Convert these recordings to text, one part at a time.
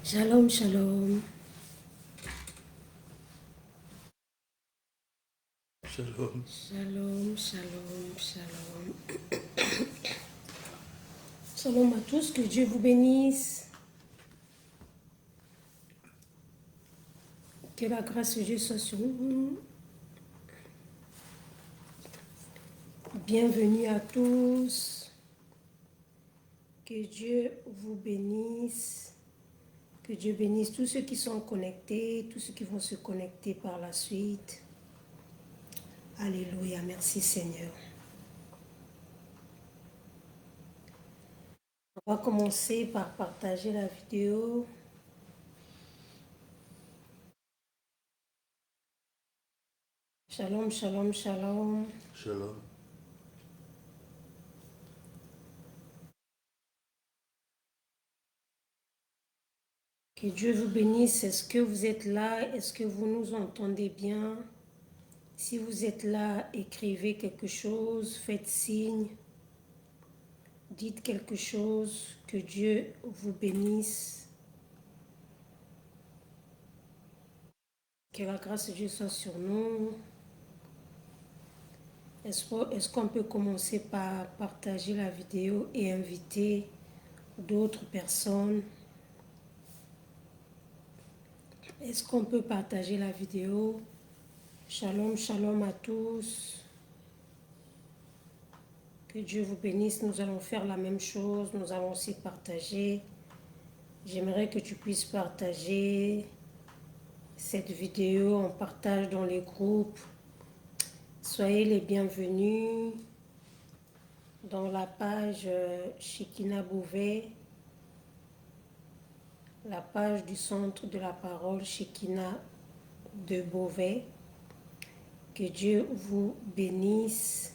Shalom, shalom. Shalom. Shalom, shalom, shalom. Shalom à tous, que Dieu vous bénisse. Que la grâce de Dieu soit sur vous. Bienvenue à tous. Que Dieu vous bénisse. Que Dieu bénisse tous ceux qui sont connectés, tous ceux qui vont se connecter par la suite. Alléluia, merci Seigneur. On va commencer par partager la vidéo. Shalom, shalom, shalom. Shalom. Que Dieu vous bénisse. Est-ce que vous êtes là? Est-ce que vous nous entendez bien? Si vous êtes là, écrivez quelque chose, faites signe, dites quelque chose, que Dieu vous bénisse. Que la grâce de Dieu soit sur nous. Est-ce qu'on peut commencer par partager la vidéo et inviter d'autres personnes? Est-ce qu'on peut partager la vidéo? Shalom, shalom à tous. Que Dieu vous bénisse. Nous allons faire la même chose. Nous allons aussi partager. J'aimerais que tu puisses partager cette vidéo. On partage dans les groupes. Soyez les bienvenus dans la page Shekina Bouvet, la page du Centre de la Parole Shekina de Beauvais. Que Dieu vous bénisse.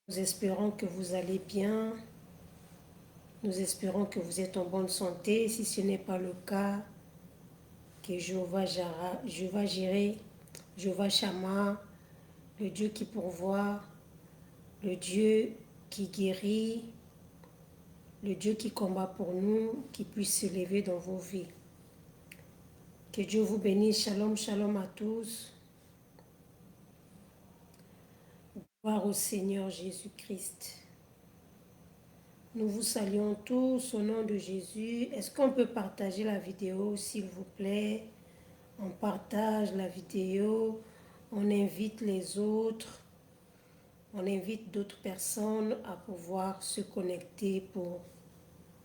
Nous espérons que vous allez bien. Nous espérons que vous êtes en bonne santé. Si ce n'est pas le cas, que Jéhovah Jireh, Jéhovah Shammah, le Dieu qui pourvoit, le Dieu qui guérit, le Dieu qui combat pour nous, qui puisse se lever dans vos vies. Que Dieu vous bénisse. Shalom, shalom à tous. Gloire au Seigneur Jésus-Christ. Nous vous saluons tous au nom de Jésus. Est-ce qu'on peut partager la vidéo, s'il vous plaît? On partage la vidéo, on invite les autres, on invite d'autres personnes à pouvoir se connecter pour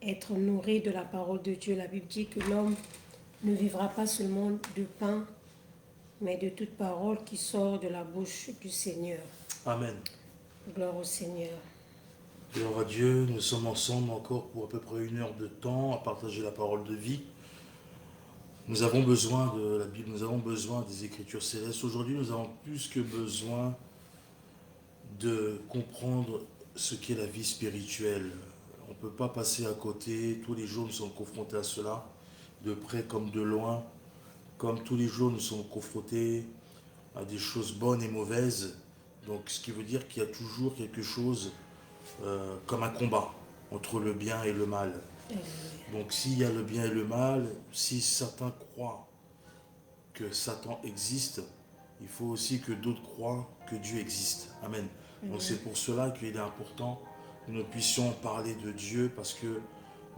être nourris de la parole de Dieu. La Bible dit que l'homme ne vivra pas seulement de pain, mais de toute parole qui sort de la bouche du Seigneur. Amen. Gloire au Seigneur. Gloire à Dieu, nous sommes ensemble encore pour à peu près 1 heure de temps à partager la parole de vie. Nous avons besoin de la Bible, nous avons besoin des Écritures célestes. Aujourd'hui, nous avons plus que besoin de comprendre ce qu'est la vie spirituelle. On ne peut pas passer à côté. Tous les jours, nous sommes confrontés à cela, de près comme de loin. Comme tous les jours, nous sommes confrontés à des choses bonnes et mauvaises. Donc, ce qui veut dire qu'il y a toujours quelque chose comme un combat entre le bien et le mal. Donc s'il y a le bien et le mal, si certains croient que Satan existe, il faut aussi que d'autres croient que Dieu existe. Amen. Donc c'est pour cela qu'il est important que nous puissions parler de Dieu, parce que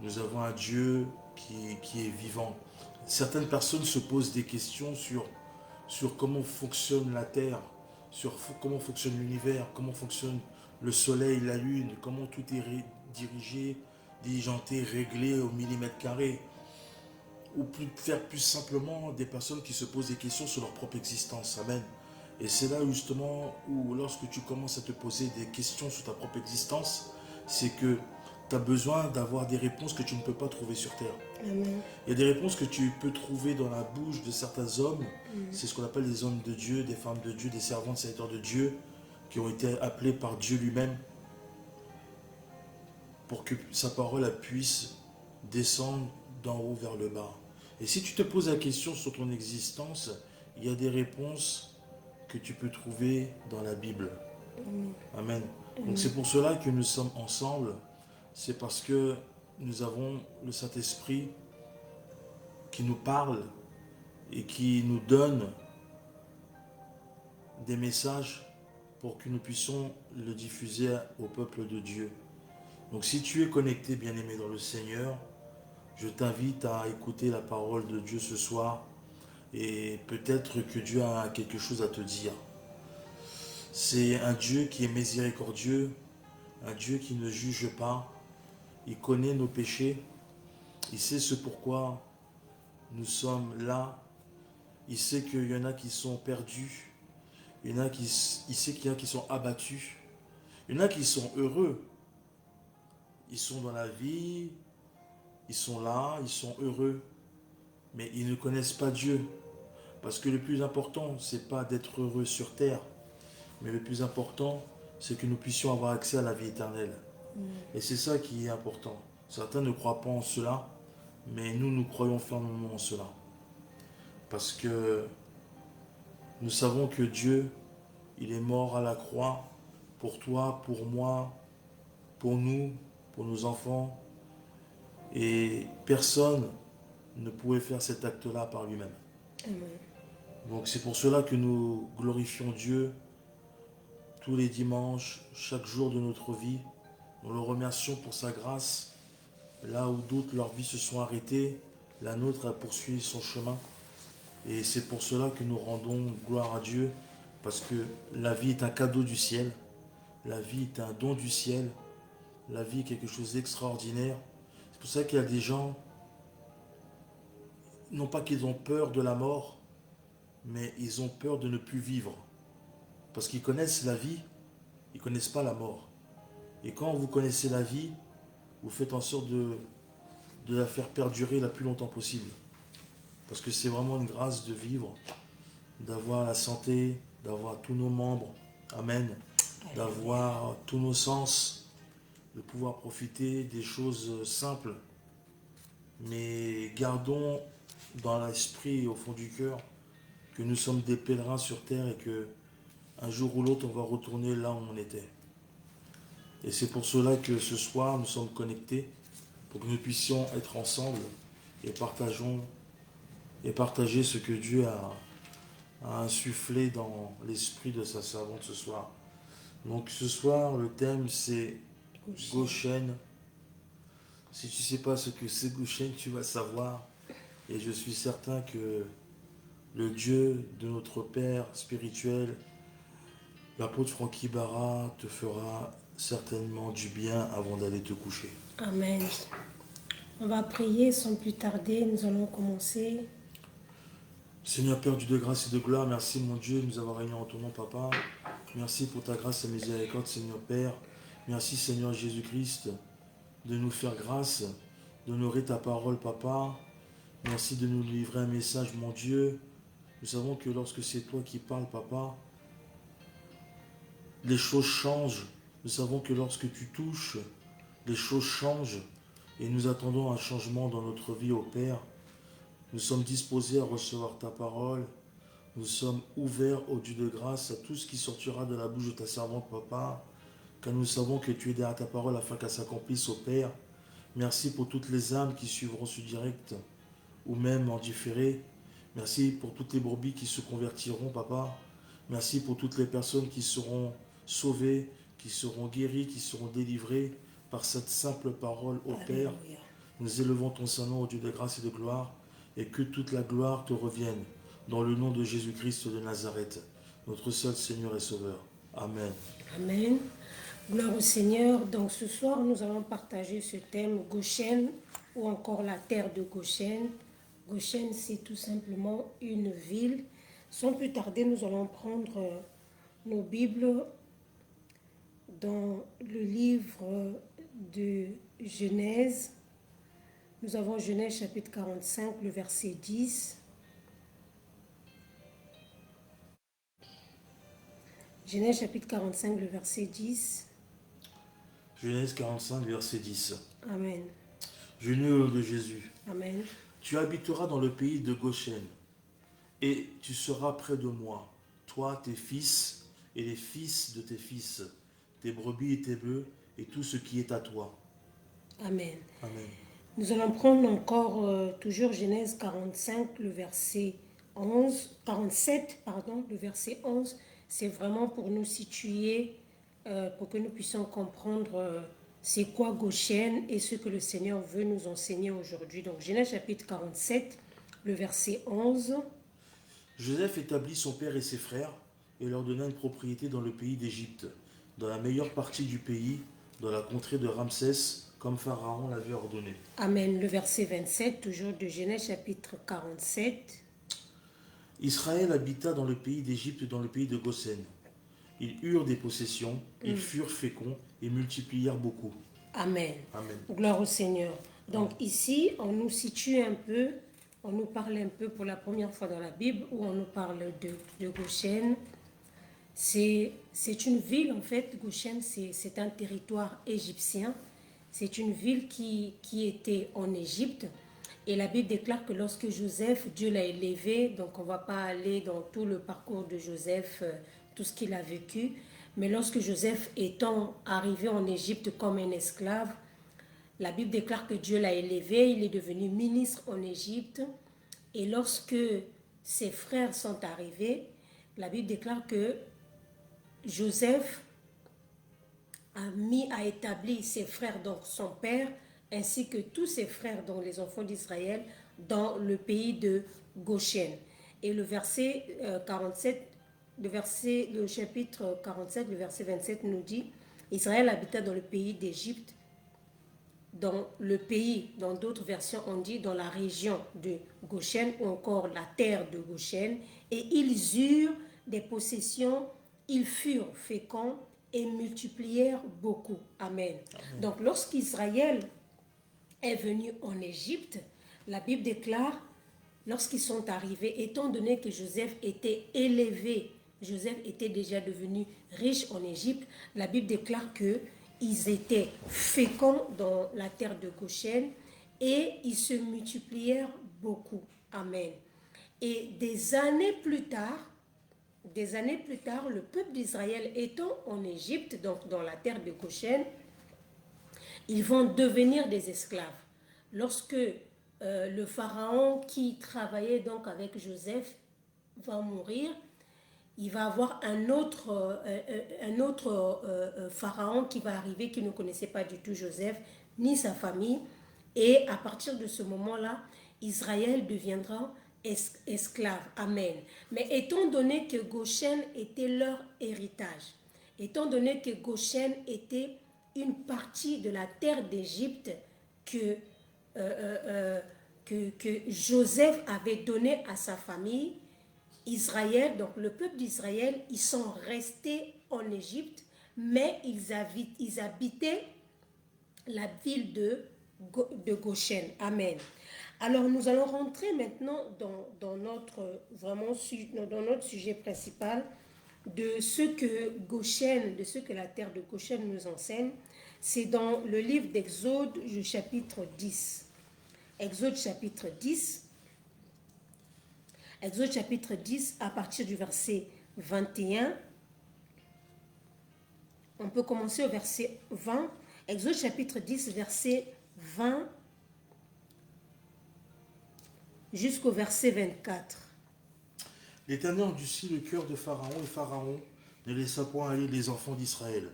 nous avons un Dieu qui est vivant. Certaines personnes se posent des questions sur comment fonctionne la Terre, sur comment fonctionne l'univers, comment fonctionne le soleil, la lune, comment tout est dirigé, diligenté, réglé au millimètre carré. Ou plus simplement des personnes qui se posent des questions sur leur propre existence. Amen. Et c'est là justement où lorsque tu commences à te poser des questions sur ta propre existence, c'est que tu as besoin d'avoir des réponses que tu ne peux pas trouver sur Terre. Amen. Il y a des réponses que tu peux trouver dans la bouche de certains hommes. C'est ce qu'on appelle des hommes de Dieu, des femmes de Dieu, des servantes, serviteurs de Dieu, qui ont été appelés par Dieu lui-même pour que sa parole puisse descendre d'en haut vers le bas. Et si tu te poses la question sur ton existence, il y a des réponses que tu peux trouver dans la Bible. Amen. Donc c'est pour cela que nous sommes ensemble. C'est parce que nous avons le Saint-Esprit qui nous parle et qui nous donne des messages pour que nous puissions le diffuser au peuple de Dieu. Donc si tu es connecté, bien-aimé dans le Seigneur, je t'invite à écouter la parole de Dieu ce soir et peut-être que Dieu a quelque chose à te dire. C'est un Dieu qui est miséricordieux, un Dieu qui ne juge pas, il connaît nos péchés, il sait ce pourquoi nous sommes là, il sait qu'il y en a qui sont perdus, il sait qu'il y en a qui sont abattus, il y en a qui sont heureux, ils sont dans la vie, ils sont là, ils sont heureux, mais ils ne connaissent pas Dieu. Parce que le plus important, c'est pas d'être heureux sur terre, mais le plus important, c'est que nous puissions avoir accès à la vie éternelle. Et c'est ça qui est important. Certains ne croient pas en cela, mais nous croyons fermement en cela. Parce que nous savons que Dieu, il est mort à la croix pour toi, pour moi, pour nous, pour nos enfants. Et personne ne pouvait faire cet acte-là par lui-même. Amen. Donc c'est pour cela que nous glorifions Dieu tous les dimanches, chaque jour de notre vie. Nous le remercions pour sa grâce. Là où d'autres, leur vie se sont arrêtées, la nôtre a poursuivi son chemin. Et c'est pour cela que nous rendons gloire à Dieu, parce que la vie est un cadeau du ciel, la vie est un don du ciel, la vie est quelque chose d'extraordinaire. C'est pour ça qu'il y a des gens, non pas qu'ils ont peur de la mort, mais ils ont peur de ne plus vivre. Parce qu'ils connaissent la vie, ils ne connaissent pas la mort. Et quand vous connaissez la vie, vous faites en sorte de la faire perdurer le plus longtemps possible. Parce que c'est vraiment une grâce de vivre, d'avoir la santé, d'avoir tous nos membres, amen, d'avoir tous nos sens, de pouvoir profiter des choses simples. Mais gardons dans l'esprit et au fond du cœur que nous sommes des pèlerins sur terre et que un jour ou l'autre on va retourner là où on était. Et c'est pour cela que ce soir nous sommes connectés, pour que nous puissions être ensemble et partager ce que Dieu a insufflé dans l'esprit de sa servante ce soir. Donc ce soir, le thème c'est Goshen. Si tu ne sais pas ce que c'est Goshen, tu vas savoir. Et je suis certain que le Dieu de notre Père spirituel, l'apôtre Francky Barra, te fera certainement du bien avant d'aller te coucher. Amen. On va prier sans plus tarder, nous allons commencer. Seigneur Père, Dieu de grâce et de gloire, merci mon Dieu de nous avoir réunis en ton nom, Papa. Merci pour ta grâce et miséricorde, Seigneur Père. Merci Seigneur Jésus-Christ de nous faire grâce, d'honorer ta parole, Papa. Merci de nous livrer un message, mon Dieu. Nous savons que lorsque c'est toi qui parles, Papa, les choses changent. Nous savons que lorsque tu touches, les choses changent. Et nous attendons un changement dans notre vie, ô Père. Nous sommes disposés à recevoir ta parole. Nous sommes ouverts au Dieu de grâce à tout ce qui sortira de la bouche de ta servante, Papa. Car nous savons que tu es derrière ta parole afin qu'elle s'accomplisse, ô Père. Merci pour toutes les âmes qui suivront ce direct ou même en différé. Merci pour toutes les brebis qui se convertiront, Papa. Merci pour toutes les personnes qui seront sauvées, qui seront guéries, qui seront délivrées par cette simple parole, ô Père. Nous élevons ton Saint-Nom au Dieu de grâce et de gloire, et que toute la gloire te revienne, dans le nom de Jésus-Christ de Nazareth, notre seul Seigneur et Sauveur. Amen. Amen. Gloire au Seigneur. Donc ce soir, nous allons partager ce thème Goshen, ou encore la terre de Goshen. Goshen, c'est tout simplement une ville. Sans plus tarder, nous allons prendre nos Bibles dans le livre de Genèse. Nous avons Genèse chapitre 45, le verset 10. Genèse chapitre 45, le verset 10. Genèse 45, verset 10. Amen. Généreux de Jésus. Amen. Tu habiteras dans le pays de Goshen, et tu seras près de moi, toi, tes fils, et les fils de tes fils, tes brebis et tes bœufs, et tout ce qui est à toi. Amen. Amen. Nous allons prendre encore toujours Genèse 45, le verset 11, 47, pardon, le verset 11. C'est vraiment pour nous situer, pour que nous puissions comprendre c'est quoi Goshen et ce que le Seigneur veut nous enseigner aujourd'hui. Donc Genèse chapitre 47, le verset 11. Joseph établit son père et ses frères et leur donna une propriété dans le pays d'Égypte, dans la meilleure partie du pays, dans la contrée de Ramsès, comme Pharaon l'avait ordonné. Amen. Le verset 27, toujours de Genèse chapitre 47. Israël habita dans le pays d'Égypte et dans le pays de Goshen. Ils eurent des possessions, ils furent féconds et multiplièrent beaucoup. Amen. Amen. Gloire au Seigneur. Donc ici, on nous situe un peu, on nous parle un peu pour la première fois dans la Bible, où on nous parle de Goshen. C'est une ville, en fait, Goshen, c'est un territoire égyptien. C'est une ville qui était en Égypte. Et la Bible déclare que lorsque Joseph, Dieu l'a élevé, donc on ne va pas aller dans tout le parcours de Joseph, tout ce qu'il a vécu, mais lorsque Joseph étant arrivé en Égypte comme un esclave, la Bible déclare que Dieu l'a élevé, il est devenu ministre en Égypte. Et lorsque ses frères sont arrivés, la Bible déclare que Joseph a établi ses frères, donc son père, ainsi que tous ses frères, dont les enfants d'Israël, dans le pays de Goshen. Et le verset 47, le chapitre 47, le verset 27 nous dit, Israël habita dans le pays d'Égypte, dans le pays, dans d'autres versions on dit dans la région de Goshen ou encore la terre de Goshen, et ils eurent des possessions, ils furent féconds et multiplièrent beaucoup. Amen. Amen. Donc lorsqu'Israël est venu en Égypte, la Bible déclare, lorsqu'ils sont arrivés, étant donné que Joseph était élevé, Joseph était déjà devenu riche en Égypte, la Bible déclare que ils étaient féconds dans la terre de Goshen et ils se multiplièrent beaucoup. Amen. Et des années plus tard, le peuple d'Israël étant en Égypte, donc dans la terre de Goshen, ils vont devenir des esclaves. Lorsque le pharaon qui travaillait donc avec Joseph va mourir, il va avoir un autre pharaon qui va arriver, qui ne connaissait pas du tout Joseph, ni sa famille. Et à partir de ce moment-là, Israël deviendra esclave. Amen. Mais étant donné que Goshen était leur héritage, étant donné que Goshen était une partie de la terre d'Égypte que Joseph avait donnée à sa famille, Israël, donc le peuple d'Israël, ils sont restés en Égypte, mais ils habitaient la ville de Goshen. Amen. Alors nous allons rentrer maintenant dans notre sujet principal de ce que Goshen, de ce que la terre de Goshen nous enseigne. C'est dans le livre d'Exode, le chapitre 10. Exode chapitre 10. Exode chapitre 10, à partir du verset 21. On peut commencer au verset 20. Exode chapitre 10, verset 20 jusqu'au verset 24. L'Éternel endurcit le cœur de Pharaon, et Pharaon ne laissa point aller les enfants d'Israël.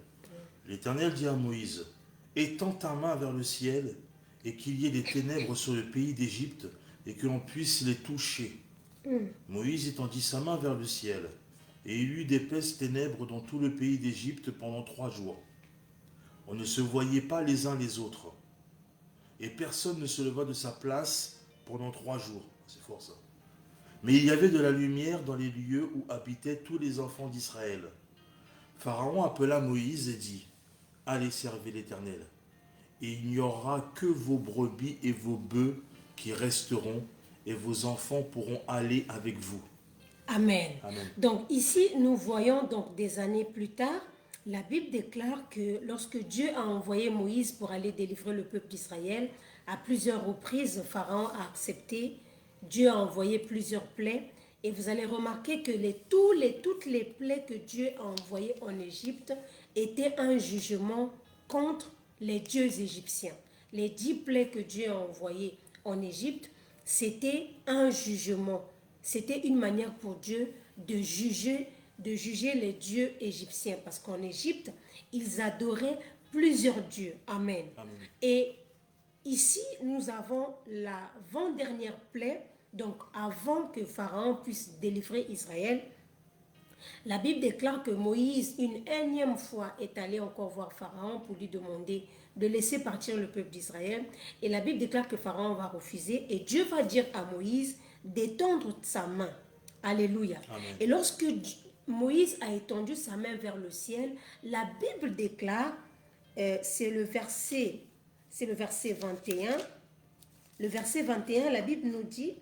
L'Éternel dit à Moïse, étends ta main vers le ciel, et qu'il y ait des ténèbres sur le pays d'Égypte, et que l'on puisse les toucher. Moïse étendit sa main vers le ciel, et il y eut d'épaisses ténèbres dans tout le pays d'Égypte pendant 3 jours. On ne se voyait pas les uns les autres, et personne ne se leva de sa place pendant 3 jours. C'est fort ça. Mais il y avait de la lumière dans les lieux où habitaient tous les enfants d'Israël. Pharaon appela Moïse et dit, allez servir l'Éternel, et il n'y aura que vos brebis et vos bœufs qui resteront, et vos enfants pourront aller avec vous. Amen. Amen. Donc ici, nous voyons donc des années plus tard, la Bible déclare que lorsque Dieu a envoyé Moïse pour aller délivrer le peuple d'Israël, à plusieurs reprises, Pharaon a accepté. Dieu a envoyé plusieurs plaies. Et vous allez remarquer que toutes les plaies que Dieu a envoyées en Égypte étaient un jugement contre les dieux égyptiens. les 10 plaies que Dieu a envoyées en Égypte, c'était un jugement. C'était une manière pour Dieu de juger les dieux égyptiens. Parce qu'en Égypte, ils adoraient plusieurs dieux. Amen. Amen. Et ici, nous avons l'avant-dernière plaie. Donc, avant que Pharaon puisse délivrer Israël, la Bible déclare que Moïse, une énième fois, est allé encore voir Pharaon pour lui demander de laisser partir le peuple d'Israël. Et la Bible déclare que Pharaon va refuser. Et Dieu va dire à Moïse d'étendre sa main. Alléluia. Amen. Et lorsque Moïse a étendu sa main vers le ciel, la Bible déclare, c'est le verset 21. Le verset 21, la Bible nous dit,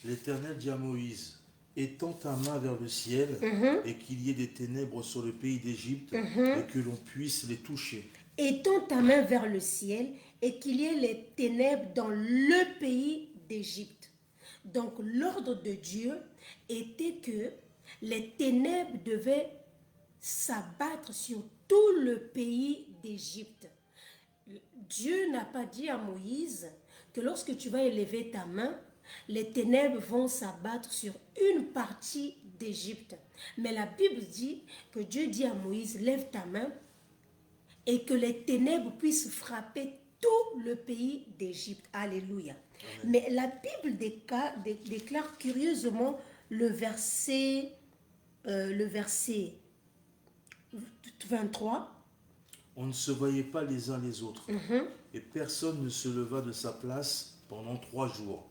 L'Éternel dit à Moïse, étends ta main vers le ciel et qu'il y ait des ténèbres sur le pays d'Égypte et que l'on puisse les toucher. étends ta main vers le ciel et qu'il y ait les ténèbres dans le pays d'Égypte. Donc l'ordre de Dieu était que les ténèbres devaient s'abattre sur tout le pays d'Égypte. Dieu n'a pas dit à Moïse que lorsque tu vas élever ta main, les ténèbres vont s'abattre sur une partie d'Égypte. Mais la Bible dit que Dieu dit à Moïse, lève ta main et que les ténèbres puissent frapper tout le pays d'Égypte. Alléluia. Amen. Mais la Bible déclare curieusement le verset 23. On ne se voyait pas les uns les autres, et personne ne se leva de sa place pendant 3 jours.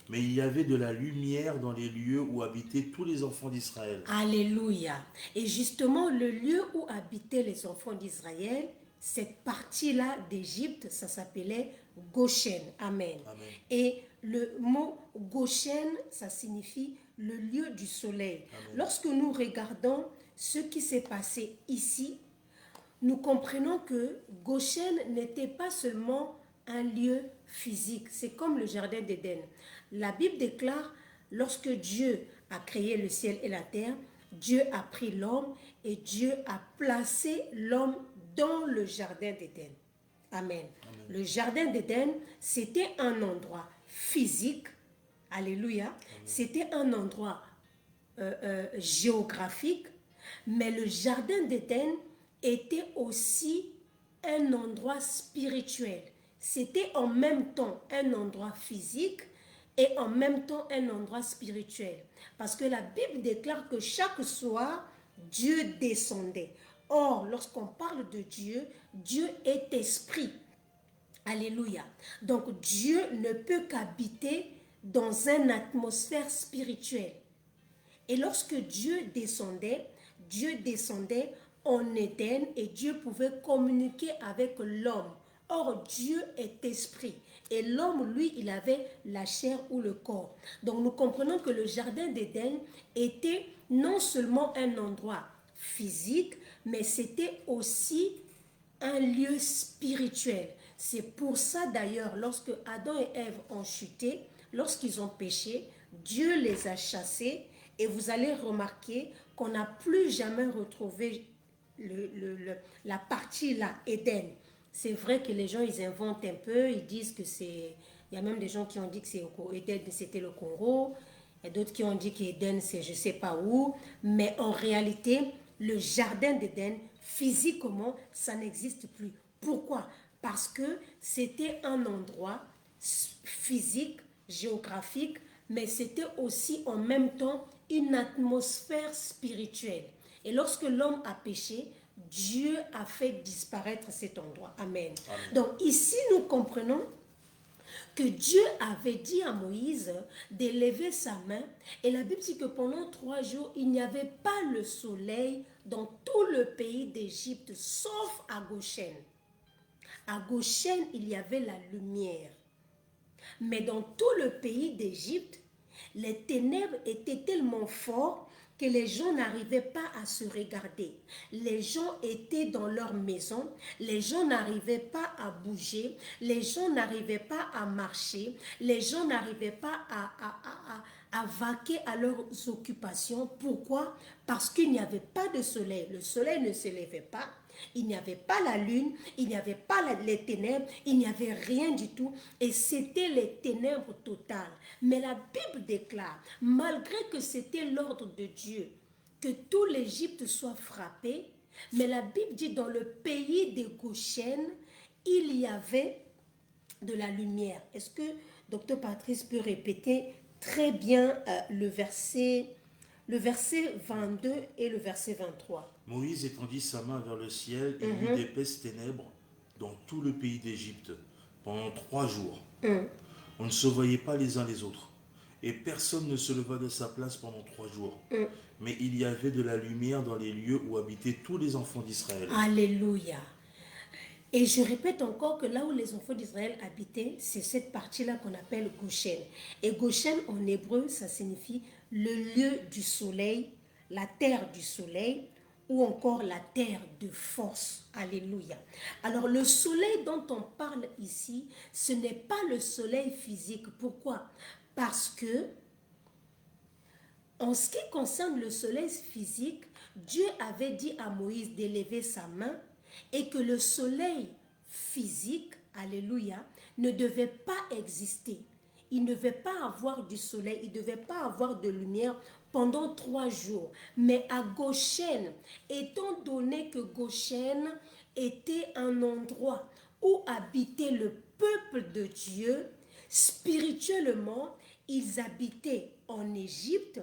Mais il y avait de la lumière dans les lieux où habitaient tous les enfants d'Israël. Alléluia. Et justement, le lieu où habitaient les enfants d'Israël, cette partie-là d'Égypte, ça s'appelait Goshen. Amen. Amen. Et le mot Goshen, ça signifie le lieu du soleil. Amen. Lorsque nous regardons ce qui s'est passé ici, nous comprenons que Goshen n'était pas seulement un lieu physique. C'est comme le jardin d'Éden. La Bible déclare, lorsque Dieu a créé le ciel et la terre, Dieu a pris l'homme et Dieu a placé l'homme dans le jardin d'Éden. Amen. Amen. Le jardin d'Éden, c'était un endroit physique. Alléluia. C'était un endroit géographique. Mais le jardin d'Éden était aussi un endroit spirituel. C'était en même temps un endroit physique et en même temps un endroit spirituel. Parce que la Bible déclare que chaque soir, Dieu descendait. Or, lorsqu'on parle de Dieu, Dieu est esprit. Alléluia. Donc, Dieu ne peut qu'habiter dans une atmosphère spirituelle. Et lorsque Dieu descendait en Éden et Dieu pouvait communiquer avec l'homme. Or, Dieu est esprit. Et l'homme, lui, il avait la chair ou le corps. Donc, nous comprenons que le jardin d'Éden était non seulement un endroit physique, mais c'était aussi un lieu spirituel. C'est pour ça, d'ailleurs, lorsque Adam et Ève ont chuté, lorsqu'ils ont péché, Dieu les a chassés. Et vous allez remarquer qu'on n'a plus jamais retrouvé la partie là, Éden. C'est vrai que les gens, ils inventent un peu, ils disent que c'est... Il y a même des gens qui ont dit que Éden, c'était le Congo, et d'autres qui ont dit qu'Éden, c'est je ne sais pas où. Mais en réalité, le jardin d'Éden, physiquement, ça n'existe plus. Pourquoi? Parce que c'était un endroit physique, géographique, mais c'était aussi en même temps une atmosphère spirituelle. Et lorsque l'homme a péché, Dieu a fait disparaître cet endroit. Amen. Amen. Donc ici, nous comprenons que Dieu avait dit à Moïse d'élever sa main. Et la Bible dit que pendant 3 jours, il n'y avait pas le soleil dans tout le pays d'Égypte, sauf à Goshen. À Goshen, il y avait la lumière. Mais dans tout le pays d'Égypte, les ténèbres étaient tellement fortes que les gens n'arrivaient pas à se regarder. Les gens étaient dans leur maison, les gens n'arrivaient pas à bouger, les gens n'arrivaient pas à marcher, les gens n'arrivaient pas à vaquer à leurs occupations. Pourquoi? Parce qu'il n'y avait pas de soleil. Le soleil ne se levait pas. il n'y avait pas la lune, il n'y avait pas les ténèbres, il n'y avait rien du tout. Et c'était les ténèbres totales. Mais la Bible déclare, malgré que c'était l'ordre de Dieu, que tout l'Égypte soit frappé, mais la Bible dit dans le pays des Goshen, il y avait de la lumière. Est-ce que Docteur Patrice peut répéter très bien le verset 22 et le verset 23? Moïse étendit sa main vers le ciel et il y eut d'épaisses ténèbres dans tout le pays d'Égypte pendant 3 jours. On ne se voyait pas les uns les autres. Et personne ne se leva de sa place pendant 3 jours. Mais il y avait de la lumière dans les lieux où habitaient tous les enfants d'Israël. Alléluia. Et je répète encore que là où les enfants d'Israël habitaient, c'est cette partie-là qu'on appelle Goshen. Et Goshen en hébreu, ça signifie le lieu du soleil, la terre du soleil, ou encore la terre de force. Alléluia. Alors le soleil dont on parle ici, ce n'est pas le soleil physique. Pourquoi? Parce que en ce qui concerne le soleil physique, Dieu avait dit à Moïse d'élever sa main et que le soleil physique, alléluia, ne devait pas exister. Il ne devait pas avoir du soleil, il ne devait pas avoir de lumière pendant 3 jours. Mais à Goshen, étant donné que Goshen était un endroit où habitait le peuple de Dieu, spirituellement, ils habitaient en Égypte.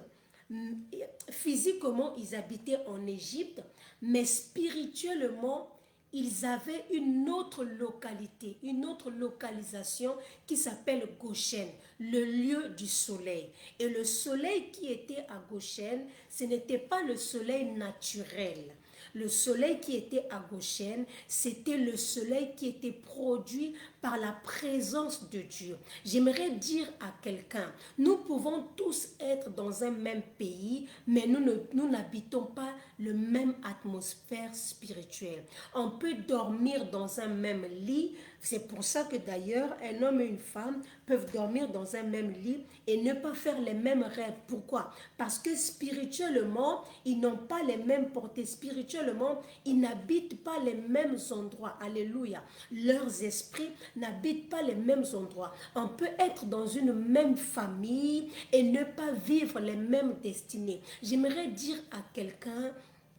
Physiquement, ils habitaient en Égypte, mais spirituellement, ils avaient une autre localité, une autre localisation qui s'appelle Goshen, le lieu du soleil. Et le soleil qui était à Goshen, ce n'était pas le soleil naturel. Le soleil qui était à Goshen, c'était le soleil qui était produit par la présence de Dieu. J'aimerais dire à quelqu'un, nous pouvons tous être dans un même pays, mais nous n'habitons pas le même atmosphère spirituelle. On peut dormir dans un même lit. C'est pour ça que d'ailleurs, un homme et une femme peuvent dormir dans un même lit et ne pas faire les mêmes rêves. Pourquoi? Parce que spirituellement, ils n'ont pas les mêmes portées. Spirituellement, ils n'habitent pas les mêmes endroits. Alléluia. Leurs esprits n'habitent pas les mêmes endroits. On peut être dans une même famille et ne pas vivre les mêmes destinées. J'aimerais dire à quelqu'un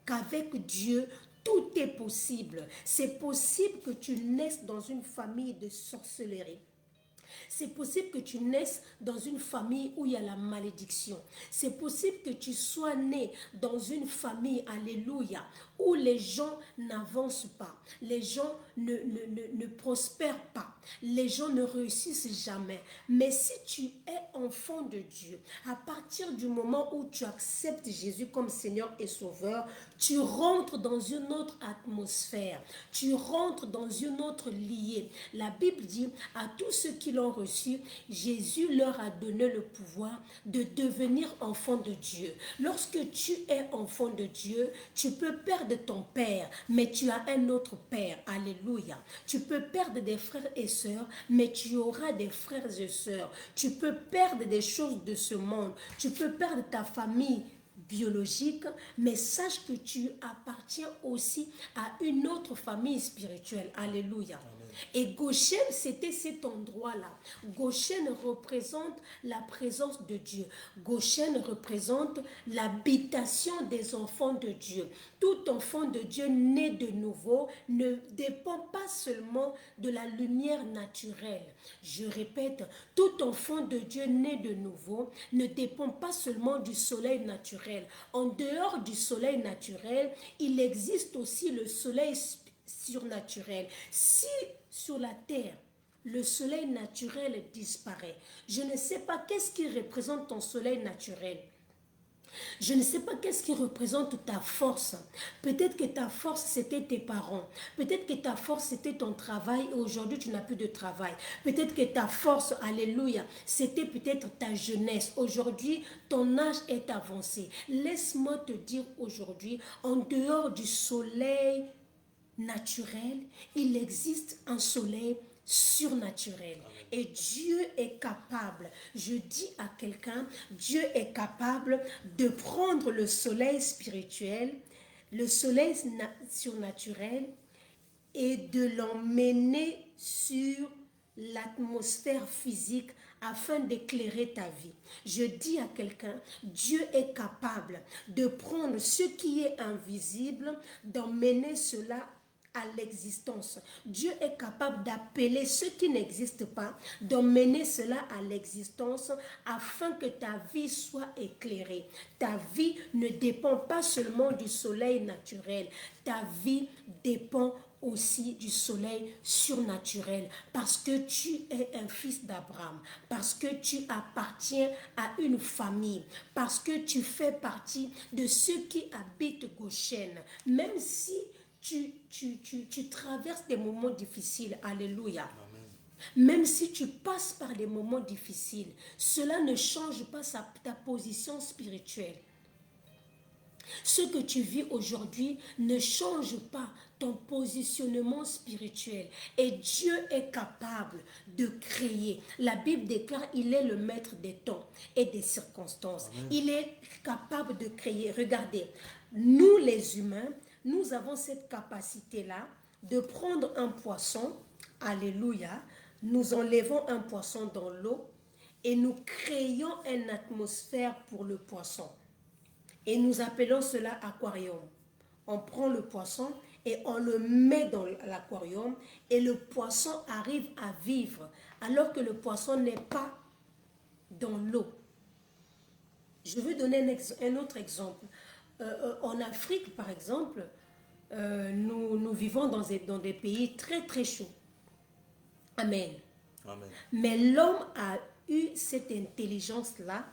qu'avec Dieu, tout est possible. C'est possible que tu naisses dans une famille de sorcellerie. C'est possible que tu naisses dans une famille où il y a la malédiction. C'est possible que tu sois né dans une famille, alléluia, où les gens n'avancent pas, les gens ne prospèrent pas, les gens ne réussissent jamais. Mais si tu es enfant de Dieu, à partir du moment où tu acceptes Jésus comme Seigneur et Sauveur, tu rentres dans une autre atmosphère, tu rentres dans une autre liée. La Bible dit à tous ceux qui l'ont reçu, Jésus leur a donné le pouvoir de devenir enfants de Dieu. Lorsque tu es enfant de Dieu, tu peux perdre ton père, mais tu as un autre père. Alléluia. Tu peux perdre des frères et sœurs, mais tu auras des frères et sœurs. Tu peux perdre des choses de ce monde. Tu peux perdre ta famille biologique, mais sache que tu appartiens aussi à une autre famille spirituelle. Alléluia. Amen. Et Goshen, c'était cet endroit-là. Goshen représente la présence de Dieu. Goshen représente l'habitation des enfants de Dieu. Tout enfant de Dieu né de nouveau ne dépend pas seulement de la lumière naturelle. Je répète, tout enfant de Dieu né de nouveau ne dépend pas seulement du soleil naturel. En dehors du soleil naturel, il existe aussi le soleil surnaturel. Si sur la terre, le soleil naturel disparaît, je ne sais pas qu'est-ce qui représente ton soleil naturel. Je ne sais pas qu'est-ce qui représente ta force. Peut-être que ta force, c'était tes parents. Peut-être que ta force, c'était ton travail et aujourd'hui, tu n'as plus de travail. Peut-être que ta force, alléluia, c'était peut-être ta jeunesse. Aujourd'hui, ton âge est avancé. Laisse-moi te dire aujourd'hui, en dehors du soleil naturel, il existe un soleil surnaturel. Et Dieu est capable, je dis à quelqu'un, Dieu est capable de prendre le soleil spirituel, le soleil surnaturel et de l'emmener sur l'atmosphère physique afin d'éclairer ta vie. Je dis à quelqu'un, Dieu est capable de prendre ce qui est invisible, d'emmener cela à l'existence. Dieu est capable d'appeler ce qui n'existe pas, d'emmener cela à l'existence afin que ta vie soit éclairée. Ta vie ne dépend pas seulement du soleil naturel, ta vie dépend aussi du soleil surnaturel, parce que tu es un fils d'Abraham, parce que tu appartiens à une famille, parce que tu fais partie de ceux qui habitent Goshen. Même si tu traverses des moments difficiles, alléluia. Amen. Même si tu passes par des moments difficiles, cela ne change pas ta position spirituelle. Ce que tu vis aujourd'hui ne change pas ton positionnement spirituel. Et Dieu est capable de créer. La Bible déclare qu'il est le maître des temps et des circonstances. Amen. Il est capable de créer. Regardez, nous les humains, nous avons cette capacité-là de prendre un poisson, alléluia, nous enlevons un poisson dans l'eau et nous créons une atmosphère pour le poisson. Et nous appelons cela aquarium. On prend le poisson et on le met dans l'aquarium et le poisson arrive à vivre alors que le poisson n'est pas dans l'eau. Je veux donner un autre exemple. En Afrique, par exemple, nous vivons dans des pays très très chauds. Amen. Amen. Mais l'homme a eu cette intelligence-là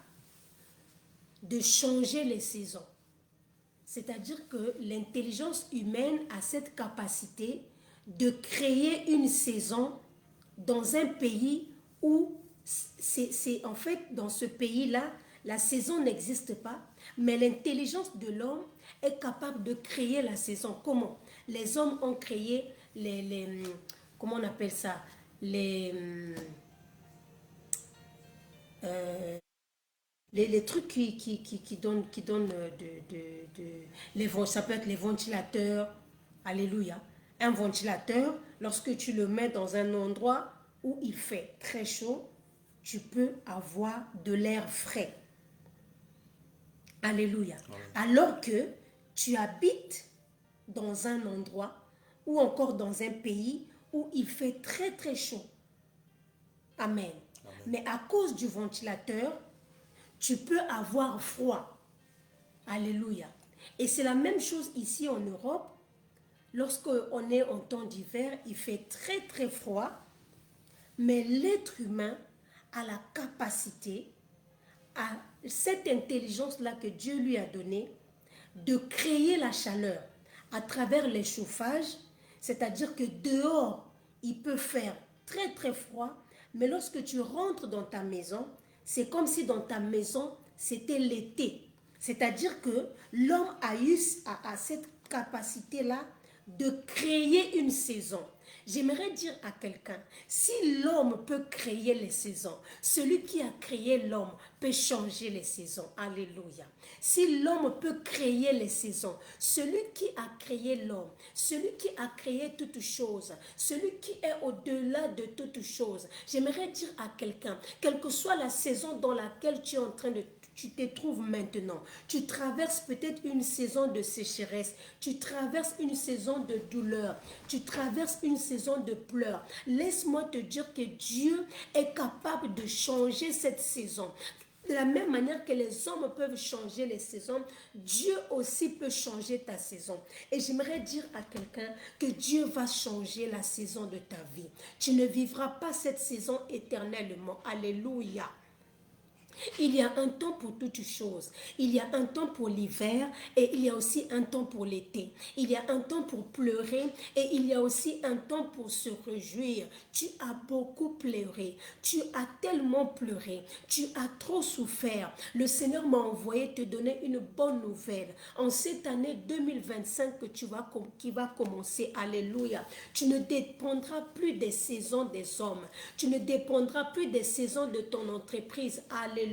de changer les saisons. C'est-à-dire que l'intelligence humaine a cette capacité de créer une saison dans un pays où en fait dans ce pays-là, la saison n'existe pas, mais l'intelligence de l'homme est capable de créer la saison. Comment? Les hommes ont créé comment on appelle ça? Les trucs qui donnent ça peut être les ventilateurs, alléluia. Un ventilateur, lorsque tu le mets dans un endroit où il fait très chaud, tu peux avoir de l'air frais. Alléluia. Amen. Alors que tu habites dans un endroit ou encore dans un pays où il fait très très chaud. Amen. Amen. Mais à cause du ventilateur, tu peux avoir froid. Alléluia. Et c'est la même chose ici en Europe. Lorsqu'on est en temps d'hiver, il fait très très froid. Mais l'être humain a la capacité, a cette intelligence-là que Dieu lui a donnée, de créer la chaleur à travers les chauffages. C'est-à-dire que dehors, il peut faire très très froid. Mais lorsque tu rentres dans ta maison, c'est comme si dans ta maison, c'était l'été. C'est-à-dire que l'homme a cette capacité-là de créer une saison. J'aimerais dire à quelqu'un, si l'homme peut créer les saisons, celui qui a créé l'homme peut changer les saisons. Alléluia. Si l'homme peut créer les saisons, celui qui a créé l'homme, celui qui a créé toutes choses, celui qui est au-delà de toutes choses, j'aimerais dire à quelqu'un, quelle que soit la saison dans laquelle tu te trouves maintenant. Tu traverses peut-être une saison de sécheresse. Tu traverses une saison de douleur. Tu traverses une saison de pleurs. Laisse-moi te dire que Dieu est capable de changer cette saison. De la même manière que les hommes peuvent changer les saisons, Dieu aussi peut changer ta saison. Et j'aimerais dire à quelqu'un que Dieu va changer la saison de ta vie. Tu ne vivras pas cette saison éternellement. Alléluia. Il y a un temps pour toutes choses. Il y a un temps pour l'hiver et il y a aussi un temps pour l'été. Il y a un temps pour pleurer et il y a aussi un temps pour se réjouir. Tu as beaucoup pleuré. Tu as tellement pleuré. Tu as trop souffert. Le Seigneur m'a envoyé te donner une bonne nouvelle. En cette année 2025 qui va commencer, alléluia, tu ne dépendras plus des saisons des hommes. Tu ne dépendras plus des saisons de ton entreprise. Alléluia.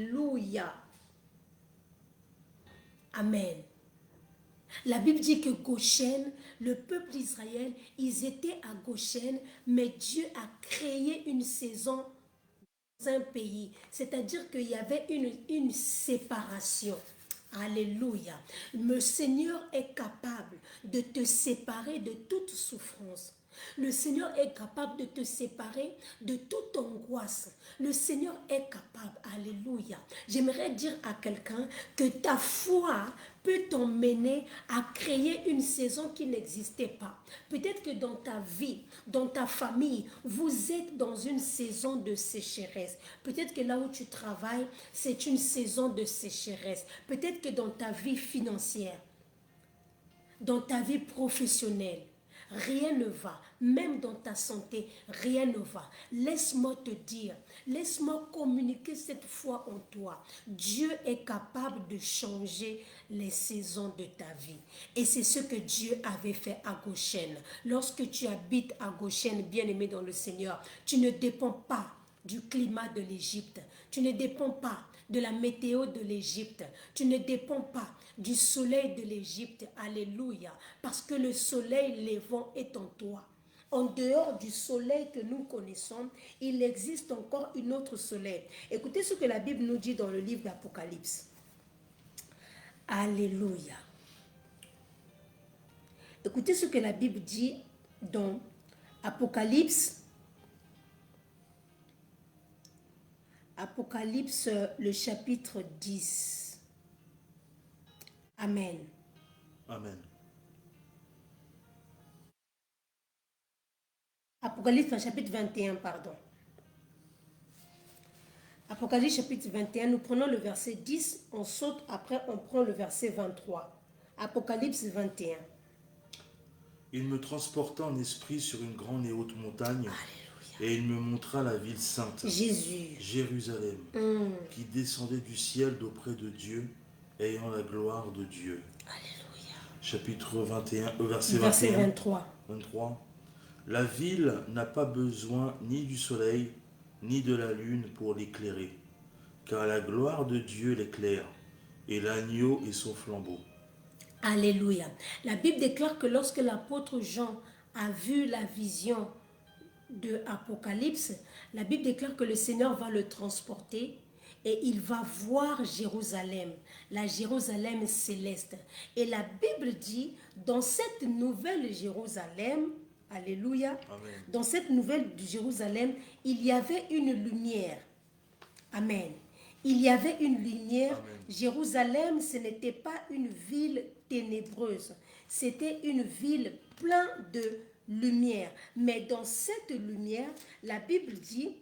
Amen. La Bible dit que Goshen, le peuple d'Israël, ils étaient à Goshen, mais Dieu a créé une saison dans un pays. C'est-à-dire qu'il y avait une séparation. Alléluia. Le Seigneur est capable de te séparer de toute souffrance. Le Seigneur est capable de te séparer de toute angoisse. Le Seigneur est capable. Alléluia. J'aimerais dire à quelqu'un que ta foi peut t'emmener à créer une saison qui n'existait pas. Peut-être que dans ta vie, dans ta famille, vous êtes dans une saison de sécheresse. Peut-être que là où tu travailles, c'est une saison de sécheresse. Peut-être que dans ta vie financière, dans ta vie professionnelle, rien ne va. Même dans ta santé, rien ne va. Laisse-moi te dire, laisse-moi communiquer cette foi en toi. Dieu est capable de changer les saisons de ta vie. Et c'est ce que Dieu avait fait à Goshen. Lorsque tu habites à Goshen, bien-aimé dans le Seigneur, tu ne dépends pas du climat de l'Égypte. Tu ne dépends pas de la météo de l'Égypte. Tu ne dépends pas du soleil de l'Égypte. Alléluia. Parce que le soleil levant est en toi. En dehors du soleil que nous connaissons, il existe encore une autre soleil. Écoutez ce que la Bible nous dit dans le livre d'Apocalypse. Alléluia. Écoutez ce que la Bible dit dans Apocalypse. Apocalypse, le chapitre 10. Amen. Amen. Apocalypse, chapitre 21, pardon. Apocalypse, chapitre 21, nous prenons le verset 10, on saute, après on prend le verset 23. Apocalypse 21. Il me transporta en esprit sur une grande et haute montagne. Alléluia. Et il me montra la ville sainte, Jésus, Jérusalem, qui descendait du ciel d'auprès de Dieu, ayant la gloire de Dieu. Alléluia. Chapitre 21, verset Verset 21, 23. 23. La ville n'a pas besoin ni du soleil, ni de la lune pour l'éclairer, car la gloire de Dieu l'éclaire, et l'agneau est son flambeau. Alléluia. La Bible déclare que lorsque l'apôtre Jean a vu la vision de Apocalypse, la Bible déclare que le Seigneur va le transporter et il va voir Jérusalem, la Jérusalem céleste. Et la Bible dit, dans cette nouvelle Jérusalem, alléluia, Amen. dans cette nouvelle Jérusalem, il y avait une lumière. Amen. Il y avait une lumière. Amen. Jérusalem, ce n'était pas une ville ténébreuse. C'était une ville pleine de lumière. Mais dans cette lumière, la Bible dit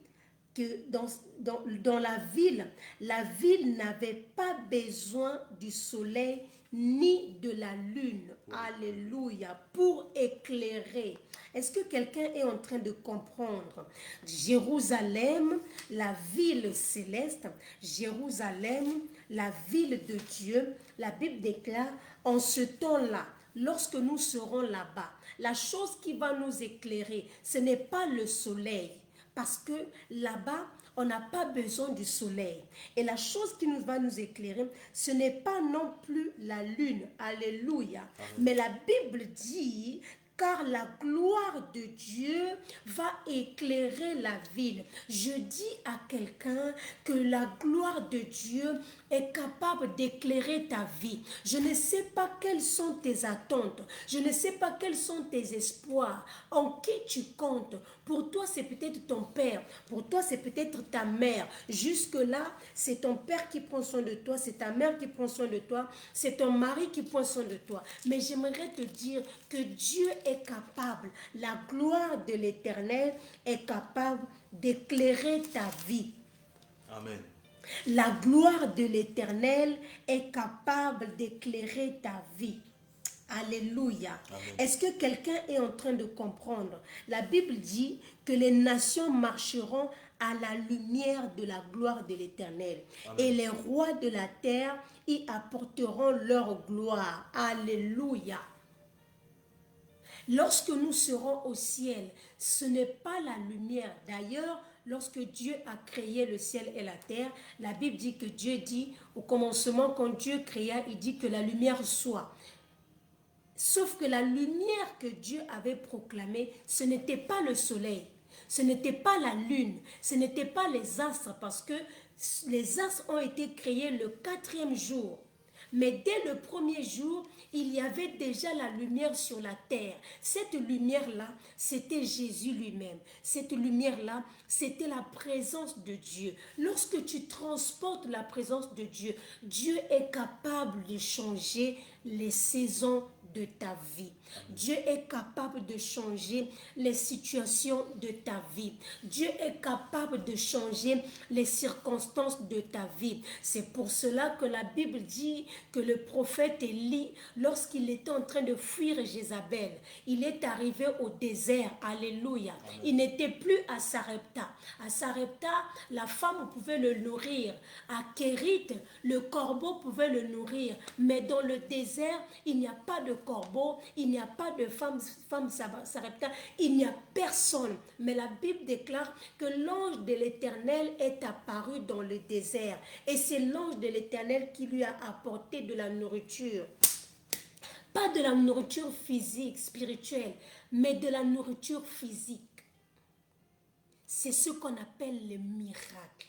que dans la ville n'avait pas besoin du soleil ni de la lune. Alléluia. Pour éclairer. Est-ce que quelqu'un est en train de comprendre? Jérusalem, la ville céleste, Jérusalem, la ville de Dieu, la Bible déclare, en ce temps-là, lorsque nous serons là-bas, la chose qui va nous éclairer, ce n'est pas le soleil, parce que là-bas, on n'a pas besoin du soleil. Et la chose qui va nous éclairer, ce n'est pas non plus la lune. Alléluia. Amen. Mais la Bible dit, car la gloire de Dieu va éclairer la ville. Je dis à quelqu'un que la gloire de Dieu est capable d'éclairer ta vie. Je ne sais pas quelles sont tes attentes. Je ne sais pas quels sont tes espoirs. En qui tu comptes. Pour toi, c'est peut-être ton père. Pour toi, c'est peut-être ta mère. Jusque-là, c'est ton père qui prend soin de toi. C'est ta mère qui prend soin de toi. C'est ton mari qui prend soin de toi. Mais j'aimerais te dire que Dieu est capable. La gloire de l'Éternel est capable d'éclairer ta vie. Amen. La gloire de l'Éternel est capable d'éclairer ta vie. Alléluia. Est-ce que quelqu'un est en train de comprendre? La Bible dit que les nations marcheront à la lumière de la gloire de l'Éternel. Et les rois de la terre y apporteront leur gloire. Alléluia. Lorsque nous serons au ciel, ce n'est pas la lumière. D'ailleurs, lorsque Dieu a créé le ciel et la terre, la Bible dit que Dieu dit, au commencement, quand Dieu créa, il dit que la lumière soit. Sauf que la lumière que Dieu avait proclamée, ce n'était pas le soleil, ce n'était pas la lune, ce n'était pas les astres, parce que les astres ont été créés le 4e jour. Mais dès le 1er jour, il y avait déjà la lumière sur la terre. Cette lumière-là, c'était Jésus lui-même. Cette lumière-là, c'était la présence de Dieu. Lorsque tu transportes la présence de Dieu, Dieu est capable de changer les saisons de ta vie. Dieu est capable de changer les situations de ta vie. Dieu est capable de changer les circonstances de ta vie. C'est pour cela que la Bible dit que le prophète Élie, lorsqu'il était en train de fuir Jézabel, il est arrivé au désert. Alléluia. Amen. Il n'était plus à Sarepta. À Sarepta, la femme pouvait le nourrir. À Kérit, le corbeau pouvait le nourrir. Mais dans le désert, il n'y a pas de corbeau, il n'y a pas de femme Sarepta, il n'y a personne. Mais la Bible déclare que l'ange de l'Éternel est apparu dans le désert. Et c'est l'ange de l'Éternel qui lui a apporté de la nourriture. Pas de la nourriture physique, spirituelle, mais de la nourriture physique. C'est ce qu'on appelle le miracle.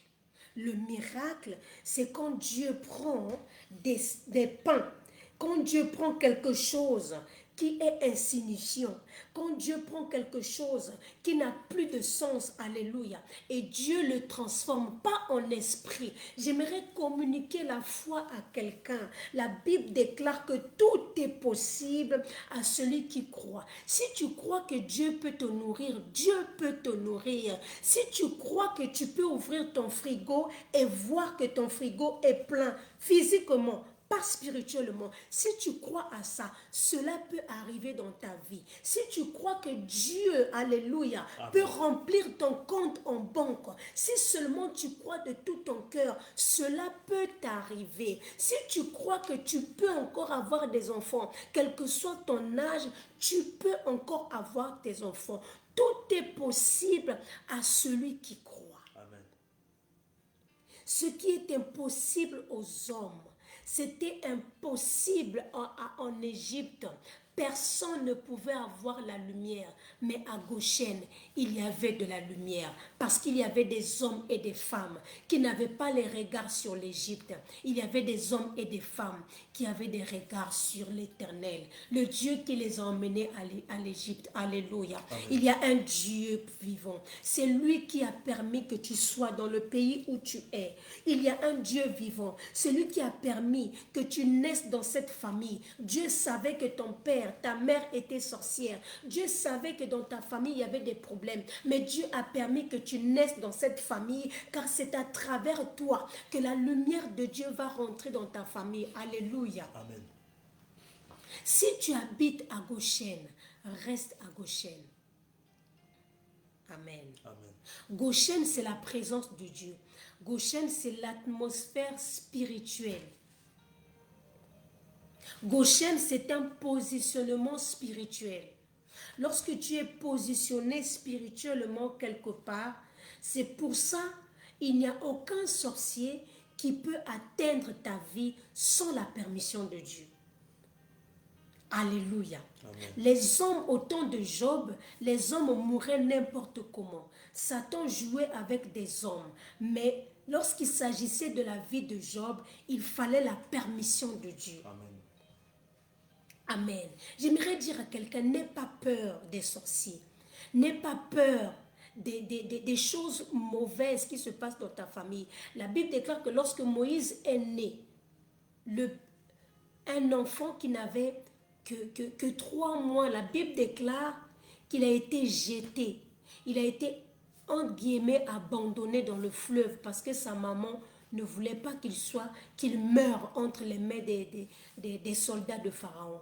Le miracle, c'est quand Dieu prend des pains, quand Dieu prend quelque chose qui est insignifiant, quand Dieu prend quelque chose qui n'a plus de sens, alléluia, et Dieu le transforme, pas en esprit. J'aimerais communiquer la foi à quelqu'un. La Bible déclare que tout est possible à celui qui croit. Si tu crois que Dieu peut te nourrir, Dieu peut te nourrir. Si tu crois que tu peux ouvrir ton frigo et voir que ton frigo est plein physiquement, pas spirituellement. Si tu crois à ça, cela peut arriver dans ta vie. Si tu crois que Dieu, alléluia, peut remplir ton compte en banque, si seulement tu crois de tout ton cœur, cela peut t'arriver. Si tu crois que tu peux encore avoir des enfants, quel que soit ton âge, tu peux encore avoir tes enfants. Tout est possible à celui qui croit. Amen. Ce qui est impossible aux hommes, c'était impossible en Égypte. Personne ne pouvait avoir la lumière. Mais à Goshen, il y avait de la lumière. Parce qu'il y avait des hommes et des femmes qui n'avaient pas les regards sur l'Égypte. Il y avait des hommes et des femmes qui avaient des regards sur l'Éternel. Le Dieu qui les a emmenés à l'Égypte. Alléluia. Amen. Il y a un Dieu vivant. C'est lui qui a permis que tu sois dans le pays où tu es. Il y a un Dieu vivant. C'est lui qui a permis que tu naisses dans cette famille. Dieu savait que ton père, ta mère était sorcière. Dieu savait que dans ta famille, il y avait des problèmes. Mais Dieu a permis que tu naisses dans cette famille, car c'est à travers toi que la lumière de Dieu va rentrer dans ta famille. Alléluia. Amen. Si tu habites à Goshen, reste à Goshen. Amen. Amen. Goshen, c'est la présence de Dieu. Goshen, c'est l'atmosphère spirituelle. Goshen, c'est un positionnement spirituel. Lorsque tu es positionné spirituellement quelque part, c'est pour ça qu'il n'y a aucun sorcier qui peut atteindre ta vie sans la permission de Dieu. Alléluia. Amen. Les hommes au temps de Job, les hommes mouraient n'importe comment. Satan jouait avec des hommes, mais lorsqu'il s'agissait de la vie de Job, il fallait la permission de Dieu. Amen. Amen. J'aimerais dire à quelqu'un, n'aie pas peur des sorciers. N'aie pas peur des choses mauvaises qui se passent dans ta famille. La Bible déclare que lorsque Moïse est né, un enfant qui n'avait que 3 mois, la Bible déclare qu'il a été jeté. Il a été, entre guillemets, abandonné dans le fleuve parce que sa maman ne voulait pas qu'il meure entre les mains des soldats de Pharaon.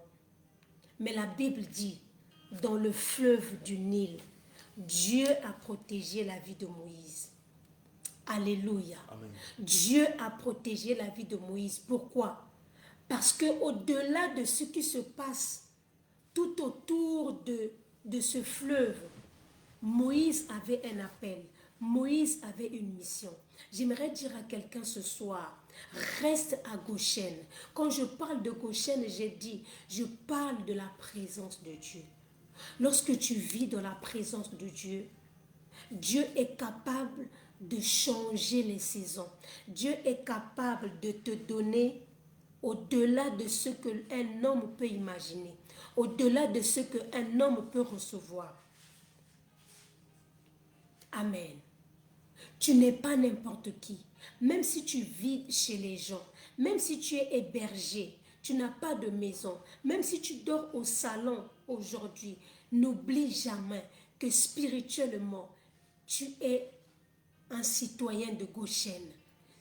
Mais la Bible dit, dans le fleuve du Nil, Dieu a protégé la vie de Moïse. Alléluia. Amen. Dieu a protégé la vie de Moïse. Pourquoi? Parce qu'au-delà de ce qui se passe tout autour de ce fleuve, Moïse avait un appel. Moïse avait une mission. J'aimerais dire à quelqu'un ce soir, reste à Goshen. Quand je parle de Goshen, j'ai dit, je parle de la présence de Dieu. Lorsque tu vis dans la présence de Dieu, Dieu est capable de changer les saisons. Dieu est capable de te donner au-delà de ce qu'un homme peut imaginer, au-delà de ce qu'un homme peut recevoir. Amen. Tu n'es pas n'importe qui. Même si tu vis chez les gens, même si tu es hébergé, tu n'as pas de maison, même si tu dors au salon aujourd'hui, n'oublie jamais que spirituellement, tu es un citoyen de Goshen.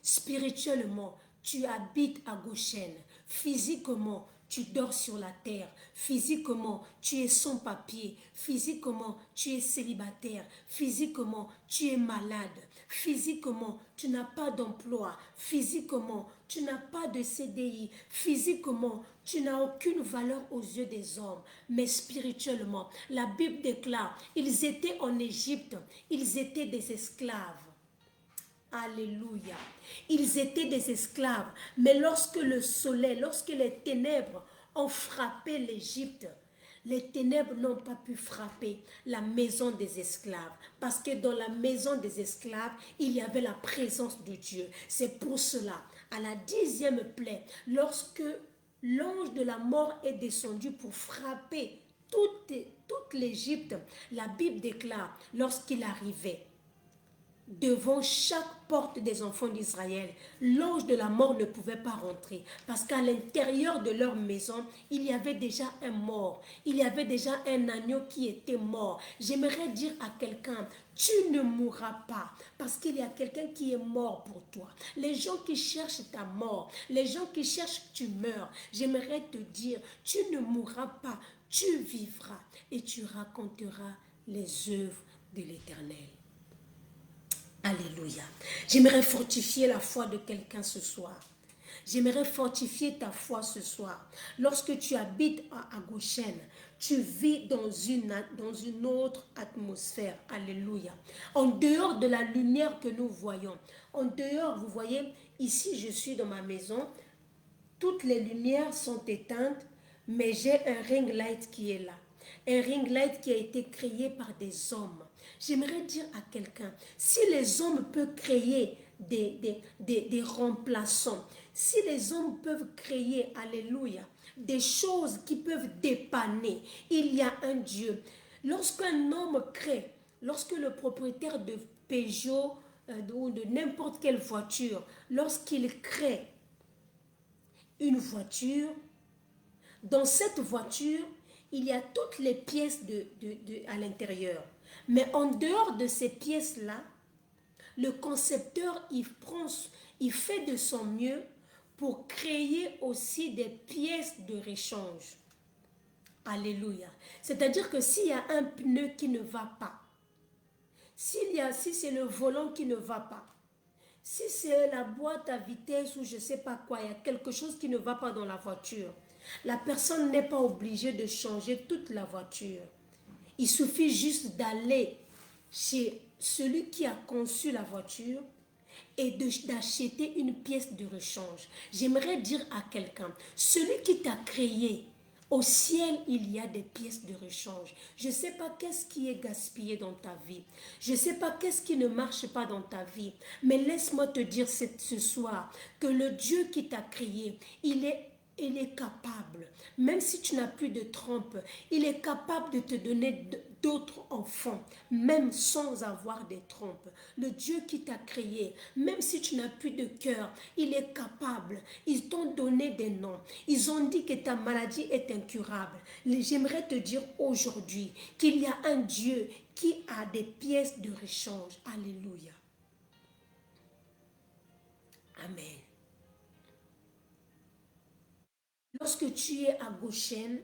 Spirituellement, tu habites à Goshen. Physiquement, tu dors sur la terre. Physiquement, tu es sans papier. Physiquement, tu es célibataire. Physiquement, tu es malade. Physiquement, tu n'as pas d'emploi. Physiquement, tu n'as pas de CDI. Physiquement, tu n'as aucune valeur aux yeux des hommes. Mais spirituellement, la Bible déclare, ils étaient en Égypte, ils étaient des esclaves. Alléluia. Ils étaient des esclaves. Mais lorsque le soleil, lorsque les ténèbres ont frappé l'Égypte, les ténèbres n'ont pas pu frapper la maison des esclaves. Parce que dans la maison des esclaves, il y avait la présence de Dieu. C'est pour cela, à la 10e plaie, lorsque l'ange de la mort est descendu pour frapper toute l'Égypte, la Bible déclare, lorsqu'il arrivait, devant chaque porte des enfants d'Israël, l'ange de la mort ne pouvait pas rentrer parce qu'à l'intérieur de leur maison, il y avait déjà un mort, il y avait déjà un agneau qui était mort. J'aimerais dire à quelqu'un, tu ne mourras pas parce qu'il y a quelqu'un qui est mort pour toi. Les gens qui cherchent ta mort, les gens qui cherchent que tu meurs, j'aimerais te dire, tu ne mourras pas, tu vivras et tu raconteras les œuvres de l'Éternel. Alléluia. J'aimerais fortifier la foi de quelqu'un ce soir. J'aimerais fortifier ta foi ce soir. Lorsque tu habites à Goshen, tu vis dans une autre atmosphère. Alléluia. En dehors de la lumière que nous voyons. En dehors, vous voyez, ici je suis dans ma maison. Toutes les lumières sont éteintes, mais j'ai un ring light qui est là. Un ring light qui a été créé par des hommes. J'aimerais dire à quelqu'un, si les hommes peuvent créer des remplaçants, si les hommes peuvent créer, alléluia, des choses qui peuvent dépanner, il y a un Dieu. Lorsqu'un homme crée, lorsque le propriétaire de Peugeot ou de n'importe quelle voiture, lorsqu'il crée une voiture, dans cette voiture, il y a toutes les pièces à l'intérieur. Mais en dehors de ces pièces-là, le concepteur, il fait de son mieux pour créer aussi des pièces de rechange. Alléluia. C'est-à-dire que s'il y a un pneu qui ne va pas, si c'est le volant qui ne va pas, si c'est la boîte à vitesse ou je ne sais pas quoi, il y a quelque chose qui ne va pas dans la voiture, la personne n'est pas obligée de changer toute la voiture. Il suffit juste d'aller chez celui qui a conçu la voiture et d'acheter une pièce de rechange. J'aimerais dire à quelqu'un, celui qui t'a créé, au ciel, il y a des pièces de rechange. Je ne sais pas qu'est-ce qui est gaspillé dans ta vie. Je ne sais pas qu'est-ce qui ne marche pas dans ta vie. Mais laisse-moi te dire ce soir que le Dieu qui t'a créé, il est capable, même si tu n'as plus de trompe, il est capable de te donner d'autres enfants, même sans avoir des trompes. Le Dieu qui t'a créé, même si tu n'as plus de cœur, il est capable. Ils t'ont donné des noms. Ils ont dit que ta maladie est incurable. J'aimerais te dire aujourd'hui qu'il y a un Dieu qui a des pièces de rechange. Alléluia. Amen. Lorsque tu es à Goshen,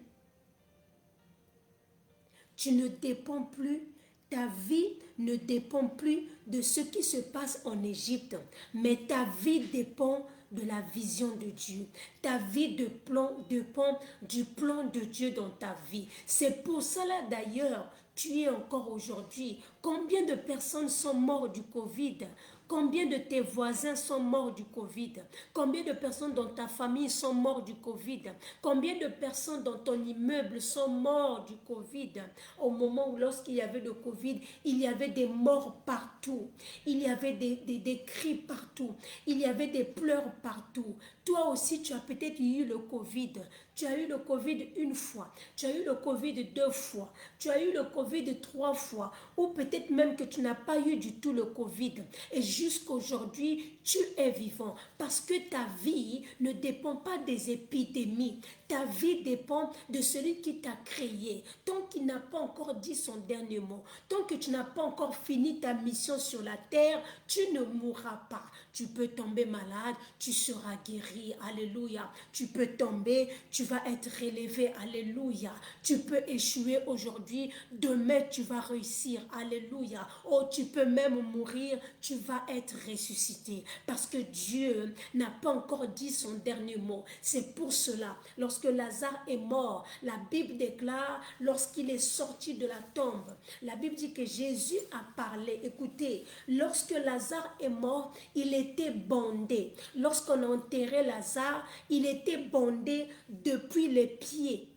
tu ne dépends plus, ta vie ne dépend plus de ce qui se passe en Égypte, mais ta vie dépend de la vision de Dieu. Ta vie dépend du plan de Dieu dans ta vie. C'est pour cela d'ailleurs tu es encore aujourd'hui. Combien de personnes sont mortes du Covid? Combien de tes voisins sont morts du Covid? Combien de personnes dans ta famille sont morts du Covid? Combien de personnes dans ton immeuble sont morts du Covid? Au moment où lorsqu'il y avait le Covid, il y avait des morts partout. Il y avait des cris partout. Il y avait des pleurs partout. Toi aussi, tu as peut-être eu le Covid. Tu as eu le Covid une fois. Tu as eu le Covid 2 fois. Tu as eu le Covid 3 fois. Ou peut-être même que tu n'as pas eu du tout le Covid. Et jusqu'aujourd'hui, tu es vivant. Parce que ta vie ne dépend pas des épidémies. Ta vie dépend de celui qui t'a créé. Tant qu'il n'a pas encore dit son dernier mot, tant que tu n'as pas encore fini ta mission sur la terre, tu ne mourras pas. Tu peux tomber malade, tu seras guéri. Alléluia. Tu peux tomber, tu vas être relevé. Alléluia. Tu peux échouer aujourd'hui, demain tu vas réussir. Alléluia. Oh, tu peux même mourir, tu vas être ressuscité. Parce que Dieu n'a pas encore dit son dernier mot. C'est pour cela, lorsque Lazare est mort, la Bible déclare, lorsqu'il est sorti de la tombe, la Bible dit que Jésus a parlé. Écoutez, lorsque Lazare est mort, il était bondé. Lorsqu'on a enterré Lazare, il était bondé depuis les pieds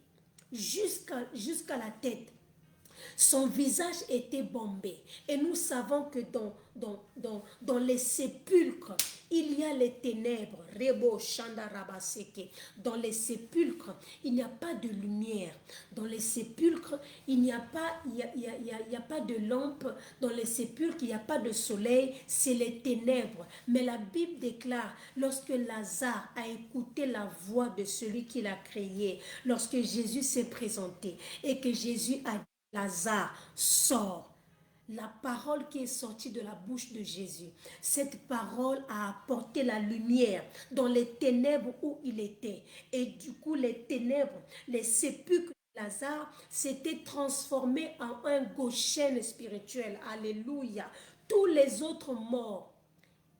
jusqu'à la tête. Son visage était bombé. Et nous savons que dans les sépulcres, il y a les ténèbres. Rebo Shanda Rabaseke. Dans les sépulcres, il n'y a pas de lumière. Dans les sépulcres, il n'y a pas de lampe. Dans les sépulcres, il n'y a pas de soleil. C'est les ténèbres. Mais la Bible déclare, lorsque Lazare a écouté la voix de celui qui l'a créé, lorsque Jésus s'est présenté et que Jésus a dit, Lazare, sort. La parole qui est sortie de la bouche de Jésus, cette parole a apporté la lumière dans les ténèbres où il était. Et du coup, les ténèbres, les sépulcres de Lazare s'étaient transformés en un Goshen spirituel. Alléluia. Tous les autres morts,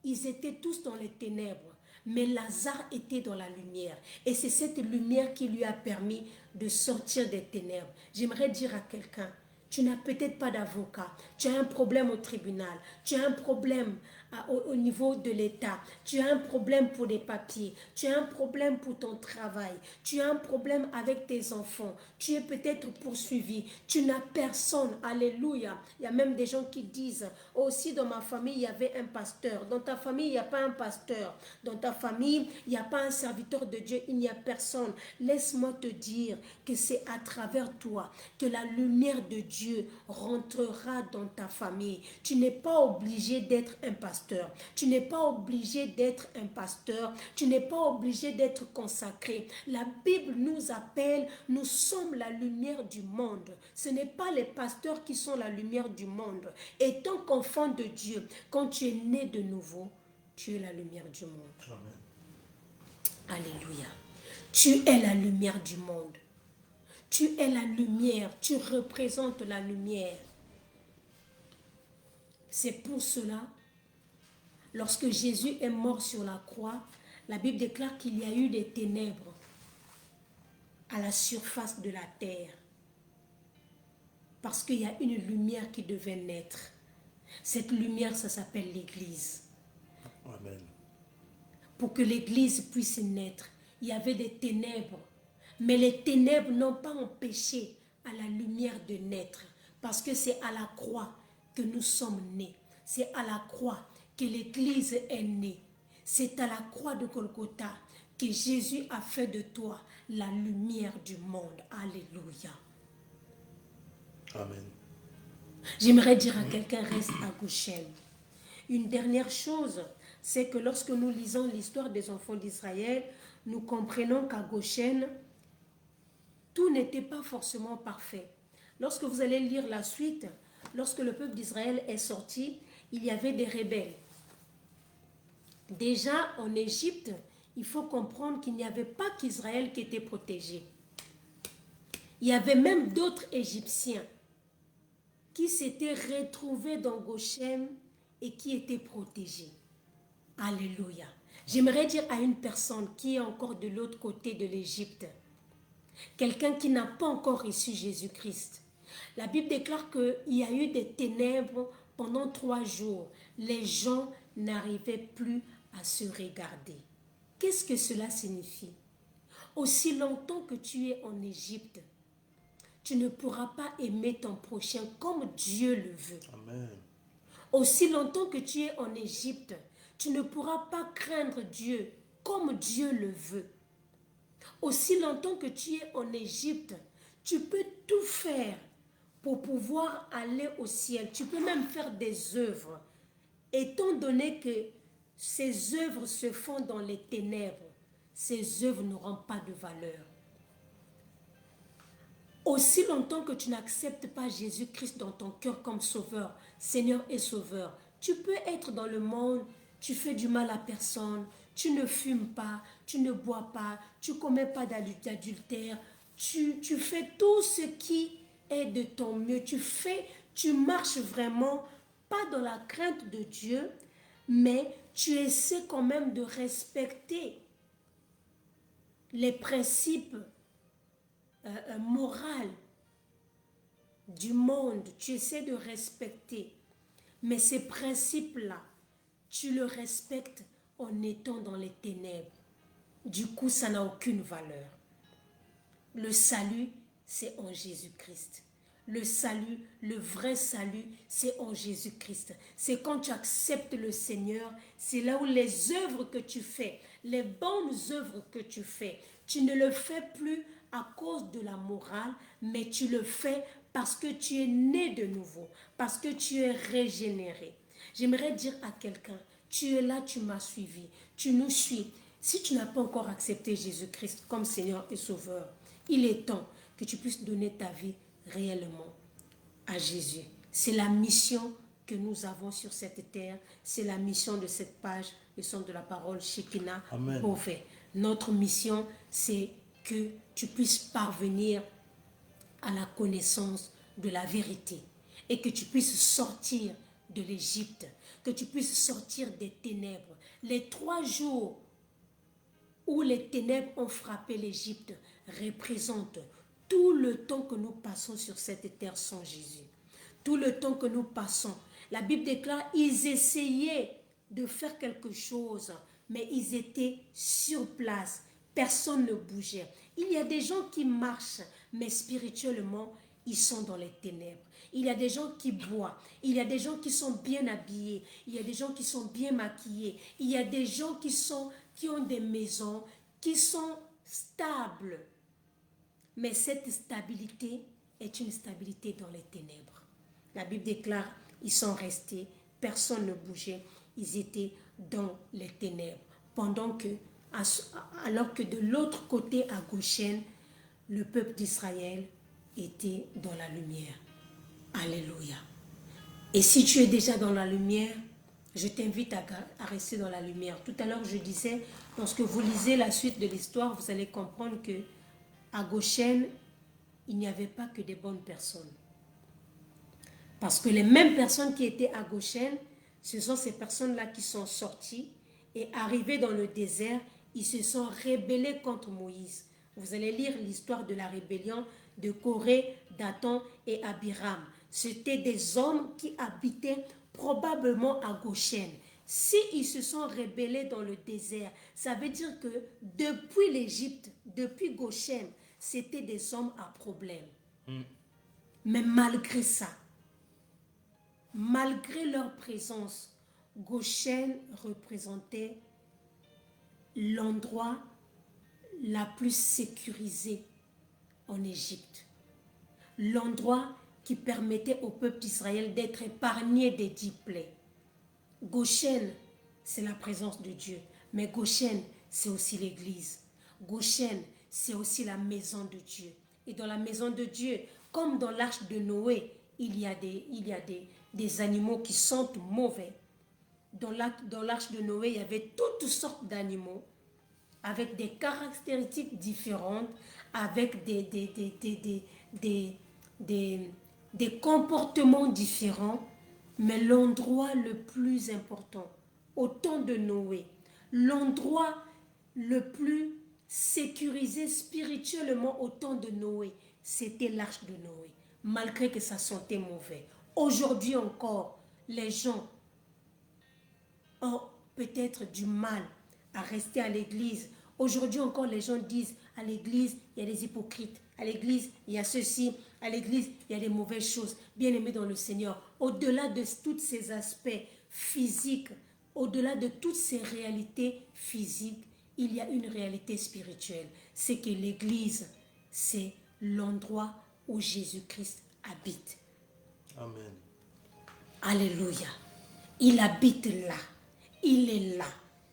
ils étaient tous dans les ténèbres. Mais Lazare était dans la lumière. Et c'est cette lumière qui lui a permis de sortir des ténèbres. J'aimerais dire à quelqu'un, tu n'as peut-être pas d'avocat, tu as un problème au tribunal, tu as un problème au niveau de l'État, tu as un problème pour des papiers, tu as un problème pour ton travail, tu as un problème avec tes enfants, tu es peut-être poursuivi, tu n'as personne, alléluia. Il y a même des gens qui disent, aussi dans ma famille il y avait un pasteur, dans ta famille il n'y a pas un pasteur, dans ta famille il n'y a pas un serviteur de Dieu, il n'y a personne. Laisse-moi te dire que c'est à travers toi que la lumière de Dieu rentrera dans ta famille. Tu n'es pas obligé d'être un pasteur. Tu n'es pas obligé d'être un pasteur. Tu n'es pas obligé d'être consacré. La Bible nous appelle, nous sommes la lumière du monde. Ce n'est pas les pasteurs qui sont la lumière du monde. Et tant qu'enfant de Dieu, quand tu es né de nouveau, tu es la lumière du monde. Amen. Alléluia. Tu es la lumière du monde. Tu es la lumière, tu représentes la lumière. C'est pour cela, lorsque Jésus est mort sur la croix, la Bible déclare qu'il y a eu des ténèbres à la surface de la terre. Parce qu'il y a une lumière qui devait naître. Cette lumière, ça s'appelle l'Église. Amen. Pour que l'Église puisse naître, il y avait des ténèbres. Mais les ténèbres n'ont pas empêché à la lumière de naître. Parce que c'est à la croix que nous sommes nés. C'est à la croix que l'Église est née. C'est à la croix de Golgotha que Jésus a fait de toi la lumière du monde. Alléluia. Amen. J'aimerais dire à quelqu'un, reste à Goshen. Une dernière chose, c'est que lorsque nous lisons l'histoire des enfants d'Israël, nous comprenons qu'à Goshen, tout n'était pas forcément parfait. Lorsque vous allez lire la suite, lorsque le peuple d'Israël est sorti, il y avait des rebelles. Déjà en Égypte, il faut comprendre qu'il n'y avait pas qu'Israël qui était protégé. Il y avait même d'autres Égyptiens qui s'étaient retrouvés dans Goshen et qui étaient protégés. Alléluia. J'aimerais dire à une personne qui est encore de l'autre côté de l'Égypte, quelqu'un qui n'a pas encore reçu Jésus-Christ, La Bible déclare qu'il y a eu des ténèbres pendant 3 jours. Les gens n'arrivaient plus à se regarder. Qu'est-ce que cela signifie? Aussi longtemps que tu es en Égypte, tu ne pourras pas aimer ton prochain comme Dieu le veut. Amen. Aussi longtemps que tu es en Égypte, tu ne pourras pas craindre Dieu comme Dieu le veut. Aussi longtemps que tu es en Égypte, tu peux tout faire pour pouvoir aller au ciel. Tu peux même faire des œuvres. Étant donné que ces œuvres se font dans les ténèbres, ces œuvres n'auront pas de valeur. Aussi longtemps que tu n'acceptes pas Jésus-Christ dans ton cœur comme sauveur, Seigneur et sauveur, tu peux être dans le monde, tu fais du mal à personne, tu ne fumes pas, tu ne bois pas, tu ne commets pas d'adultère, tu fais tout ce qui est de ton mieux, tu marches vraiment pas dans la crainte de Dieu, mais tu essaies quand même de respecter les principes moraux du monde, tu essaies de respecter. Mais ces principes-là, tu le respectes en étant dans les ténèbres. Du coup, ça n'a aucune valeur. Le salut, c'est en Jésus-Christ. Le salut, le vrai salut, c'est en Jésus-Christ. C'est quand tu acceptes le Seigneur, c'est là où les œuvres que tu fais, les bonnes œuvres que tu fais, tu ne le fais plus à cause de la morale, mais tu le fais parce que tu es né de nouveau, parce que tu es régénéré. J'aimerais dire à quelqu'un, tu es là, tu m'as suivi, tu nous suis. Si tu n'as pas encore accepté Jésus-Christ comme Seigneur et Sauveur, il est temps que tu puisses donner ta vie réellement à Jésus. C'est la mission que nous avons sur cette terre. C'est la mission de cette page, le son de la parole, Shekinah Beauvais. Notre mission, c'est que tu puisses parvenir à la connaissance de la vérité et que tu puisses sortir de l'Égypte, que tu puisses sortir des ténèbres. Les 3 jours où les ténèbres ont frappé l'Égypte représentent tout le temps que nous passons sur cette terre sans Jésus. Tout le temps que nous passons. La Bible déclare, ils essayaient de faire quelque chose, mais ils étaient sur place. Personne ne bougeait. Il y a des gens qui marchent, mais spirituellement, ils sont dans les ténèbres. Il y a des gens qui boivent. Il y a des gens qui sont bien habillés. Il y a des gens qui sont bien maquillés. Il y a des gens qui ont des maisons, qui sont stables. Mais cette stabilité est une stabilité dans les ténèbres. La Bible déclare, ils sont restés, personne ne bougeait, ils étaient dans les ténèbres. Alors que de l'autre côté, à Goshen, le peuple d'Israël était dans la lumière. Alléluia. Et si tu es déjà dans la lumière, je t'invite à rester dans la lumière. Tout à l'heure, je disais, lorsque vous lisez la suite de l'histoire, vous allez comprendre que à Goshen, il n'y avait pas que des bonnes personnes. Parce que les mêmes personnes qui étaient à Goshen, ce sont ces personnes-là qui sont sorties et arrivées dans le désert, ils se sont rébellés contre Moïse. Vous allez lire l'histoire de la rébellion de Corée, Dathan et Abiram. C'était des hommes qui habitaient probablement à Goshen. S'ils se sont rébellés dans le désert, ça veut dire que depuis l'Égypte, depuis Goshen, c'était des hommes à problème. Mais malgré ça, malgré leur présence, Goshen représentait l'endroit la plus sécurisé en Égypte. L'endroit qui permettait au peuple d'Israël d'être épargné des 10 plaies. Goshen, c'est la présence de Dieu. Mais Goshen, c'est aussi l'église. Goshen, c'est aussi la maison de Dieu. Et dans la maison de Dieu, comme dans l'arche de Noé, il y a des animaux qui sentent mauvais. Dans l'arche de Noé, il y avait toutes sortes d'animaux avec des caractéristiques différentes, avec des comportements différents. Mais l'endroit le plus important, au temps de Noé, l'endroit le plus sécurisé spirituellement au temps de Noé, c'était l'arche de Noé. malgré que ça sentait mauvais. Aujourd'hui encore, les gens ont peut-être du mal à rester à l'église. Aujourd'hui encore, les gens disent à l'église, il y a des hypocrites. À l'église, il y a ceci. À l'église, il y a des mauvaises choses. Bien-aimés dans le Seigneur, au-delà de tous ces aspects physiques, au-delà de toutes ces réalités physiques, il y a une réalité spirituelle. C'est que l'église, c'est l'endroit où Jésus-Christ habite. Amen. Alléluia. Il habite là. Il est là.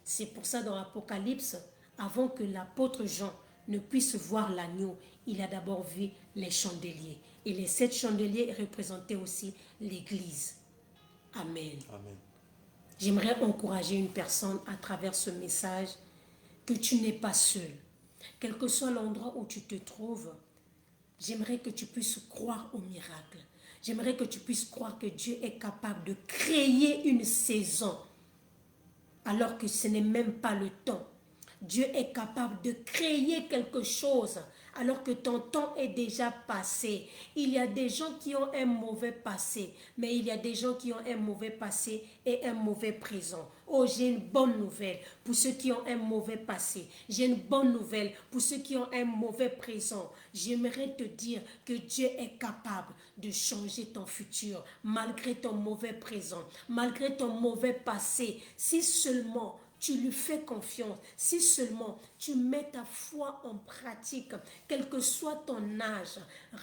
C'est pour ça dans l'Apocalypse, avant que l'apôtre Jean ne puisse voir l'agneau, il a d'abord vu les chandeliers. Et les 7 chandeliers représentaient aussi l'église. Amen. Amen. J'aimerais encourager une personne à travers ce message que tu n'es pas seul. Quel que soit l'endroit où tu te trouves, j'aimerais que tu puisses croire au miracle. J'aimerais que tu puisses croire que Dieu est capable de créer une saison alors que ce n'est même pas le temps. Dieu est capable de créer quelque chose alors que ton temps est déjà passé. Il y a des gens qui ont un mauvais passé, mais il y a des gens qui ont un mauvais passé et un mauvais présent. Oh, j'ai une bonne nouvelle pour ceux qui ont un mauvais passé. J'ai une bonne nouvelle pour ceux qui ont un mauvais présent. J'aimerais te dire que Dieu est capable de changer ton futur malgré ton mauvais présent, malgré ton mauvais passé. Si seulement tu lui fais confiance, si seulement tu mets ta foi en pratique, quel que soit ton âge,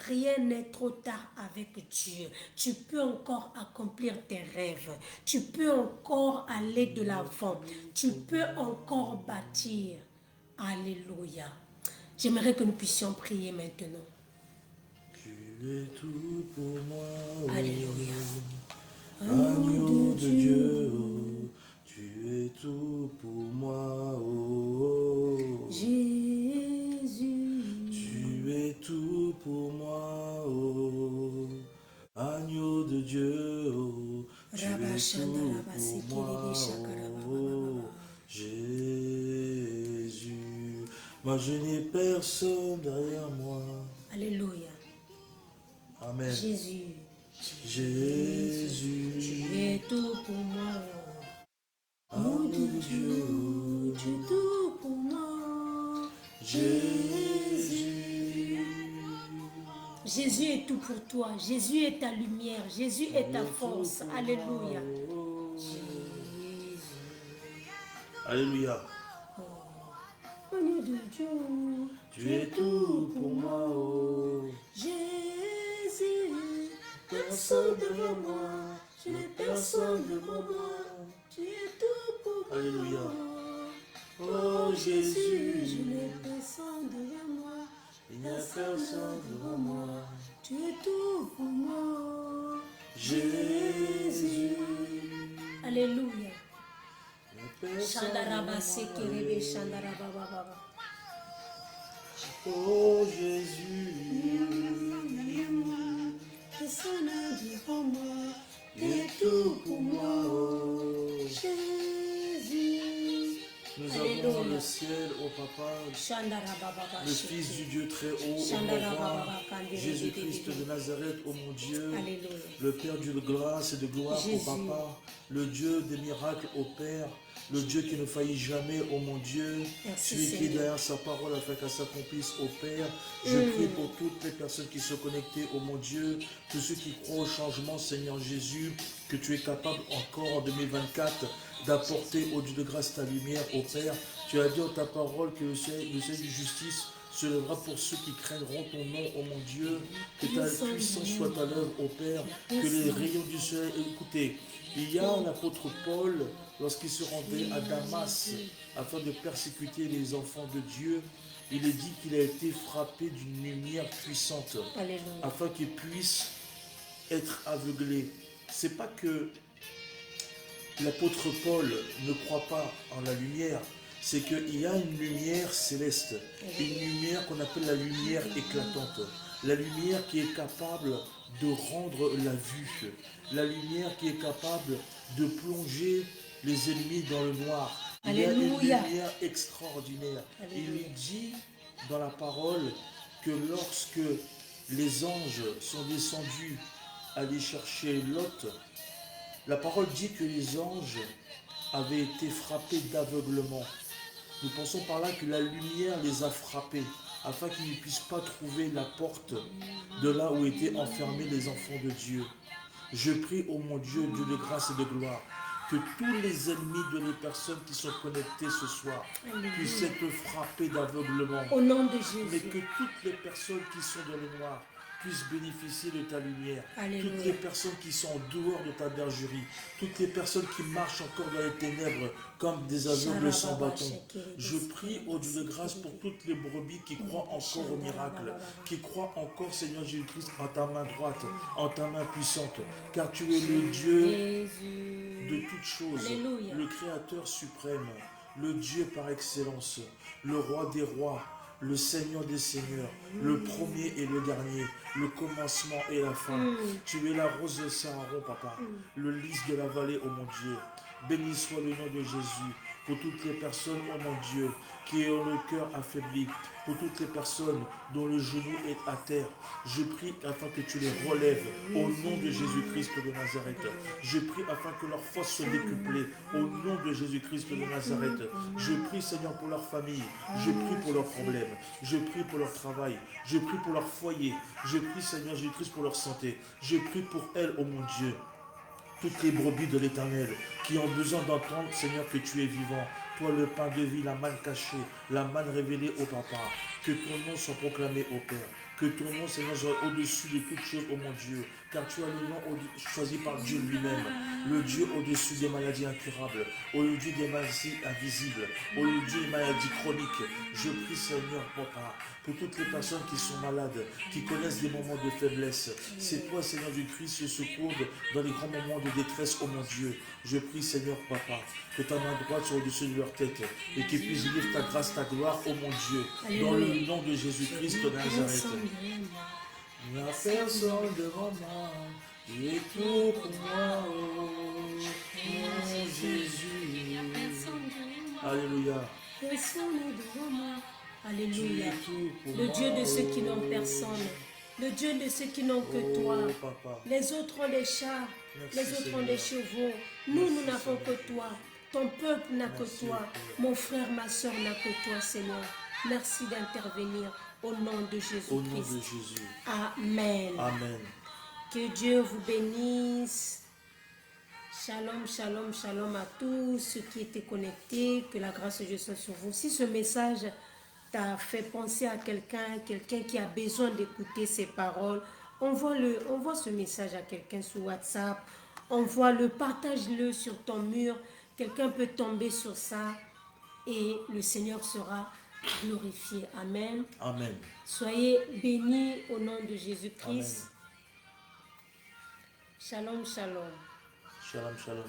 rien n'est trop tard avec Dieu. Tu peux encore accomplir tes rêves, tu peux encore aller de l'avant, tu peux encore bâtir. Alléluia. J'aimerais que nous puissions prier maintenant. Tu es tout pour moi. Alléluia. Agneau de Dieu, tu es tout pour moi. Oh. Jésus. Tu es tout pour moi. Oh. Agneau de Dieu, oh. Tu es tout pour moi. Oh. Jésus. Moi je n'ai personne derrière moi. Alléluia. Amen. Jésus. Jésus. Tu es tout pour moi. Amour de Dieu. Tu es tout pour moi. Jésus. Jésus est tout pour toi. Jésus est ta lumière. Jésus est ta force. Alléluia. Jésus. Alléluia. Amour de Dieu. Tu es tout pour moi. Oh. Jésus. Personne devant moi. Je n'ai personne devant moi. Tu es tout pour moi. Alléluia. Oh Jésus, je n'ai personne devant moi. Il n'y a personne devant moi. Tu es tout pour moi. Jésus. Alléluia. Il n'y a personne Shandaraba devant sekerebe moi. shandaraba baba. Oh Jésus. Personne devant moi. Tu es tout pour moi. Oh. Jésus. Nous avons dans le ciel, oh Papa, Shandaraba baba. le Fils du Dieu très haut, au revoir, Jésus-Christ de Nazareth, ô mon Dieu, Alléluia. le Père Dieu de grâce et de gloire, Jésus. ô Papa, le Dieu des miracles, ô Père, le Dieu qui ne faillit jamais, ô mon Dieu, Merci, tu es qui Seigneur. derrière sa parole afin qu'elle s'accomplisse, ô Père. Je prie pour toutes les personnes qui sont connectées, ô mon Dieu, tous ceux qui croient au changement, Seigneur Jésus, que tu es capable encore en 2024 d'apporter au Dieu de grâce ta lumière, ô Père. Tu as dit en ta parole que le ciel de justice se lèvera pour ceux qui craindront ton nom, ô mon Dieu. Que ta puissance soit à l'œuvre, ô Père. Que les rayons du soleil, écoutez, il y a l'apôtre Paul, lorsqu'il se rendait à Damas, afin de persécuter les enfants de Dieu, il est dit qu'il a été frappé d'une lumière puissante, Alléluia. afin qu'il puisse être aveuglé. C'est pas que l'apôtre Paul ne croit pas en la lumière, c'est qu'il y a une lumière céleste, une lumière qu'on appelle la lumière éclatante, la lumière qui est capable de rendre la vue, la lumière qui est capable de plonger les ennemis dans le noir. Il y a une Alléluia. lumière extraordinaire. Alléluia. Il dit dans la parole que lorsque les anges sont descendus aller chercher Lot, la parole dit que les anges avaient été frappés d'aveuglement. Nous pensons par là que la lumière les a frappés, afin qu'ils ne puissent pas trouver la porte de là où étaient enfermés les enfants de Dieu. Je prie, ô mon Dieu, Dieu de grâce et de gloire, que tous les ennemis de les personnes qui sont connectées ce soir puissent être frappés d'aveuglement. Au nom de Mais Jésus. que toutes les personnes qui sont dans le noir puissent bénéficier de ta lumière. Alléluia. Toutes les personnes qui sont en dehors de ta bergerie, toutes les personnes qui marchent encore dans les ténèbres comme des aveugles sans bâton. Je prie au Dieu de grâce pour toutes les brebis qui croient encore au miracle, qui croient encore, Seigneur Jésus-Christ, en ta main droite, en ta main puissante, car tu es le Dieu de toutes choses, Alléluia. le Créateur suprême, le Dieu par excellence, le Roi des rois, le Seigneur des seigneurs, le premier et le dernier, le commencement et la fin. Tu es la rose de Saharon, papa, le lys de la vallée, ô mon Dieu. Béni soit le nom de Jésus pour toutes les personnes, ô mon Dieu, qui ont le cœur affaibli, pour toutes les personnes dont le genou est à terre. Je prie afin que tu les relèves au nom de Jésus-Christ de Nazareth. Je prie afin que leur force soit décuplée au nom de Jésus-Christ de Nazareth. Je prie, Seigneur, pour leur famille. Je prie pour leurs problèmes. Je prie pour leur travail. Je prie pour leur foyer. Je prie, Seigneur Jésus-Christ, pour leur santé. Je prie pour elles, ô mon Dieu. Toutes les brebis de l'Éternel qui ont besoin d'entendre, Seigneur, que tu es vivant. Toi, le pain de vie, la manne cachée, la manne révélée au Papa. Que ton nom soit proclamé au Père. Que ton nom, Seigneur, soit au-dessus de toutes choses, ô mon Dieu. Car tu as le nom choisi par Dieu lui-même. Le Dieu au-dessus des maladies incurables. Au-dessus des maladies invisibles. Au-dessus des maladies chroniques. Je prie, Seigneur, Papa, pour toutes les personnes qui sont malades, qui connaissent des moments de faiblesse. C'est toi, Seigneur du Christ, ce secours dans les grands moments de détresse, ô mon Dieu. Je prie, Seigneur, Papa, que ta main droite soit au-dessus de leur tête et qu'ils puissent vivre ta grâce, ta gloire, ô mon Dieu, dans le nom de Jésus-Christ de Nazareth. Il n'y a personne devant moi, tu es tout pour moi, oh mon Jésus. Alléluia. Personne devant moi. Alléluia. Tu es tout pour Le moi, Dieu de ceux qui oh. n'ont personne. Le Dieu de ceux qui n'ont que Oh, toi. Papa. Les autres ont des chats. Merci, Les autres ont Seigneur. des chevaux. Nous, nous n'avons que toi. Ton peuple n'a que Merci, toi. Père. Mon frère, ma soeur n'a que toi, Seigneur. Merci d'intervenir au nom de Au nom de Jésus-Christ. Jésus. Amen. Amen. Que Dieu vous bénisse. Shalom, shalom, shalom à tous ceux qui étaient connectés. Que la grâce de Dieu soit sur vous. Si ce message t'a fait penser à quelqu'un qui a besoin d'écouter ces paroles, envoie ce message à quelqu'un sur WhatsApp. Envoie-le, partage-le sur ton mur. Quelqu'un peut tomber sur ça et le Seigneur sera glorifié. Amen. Amen. Soyez bénis au nom de Jésus-Christ. Amen. Shalom, shalom. Shalom, shalom.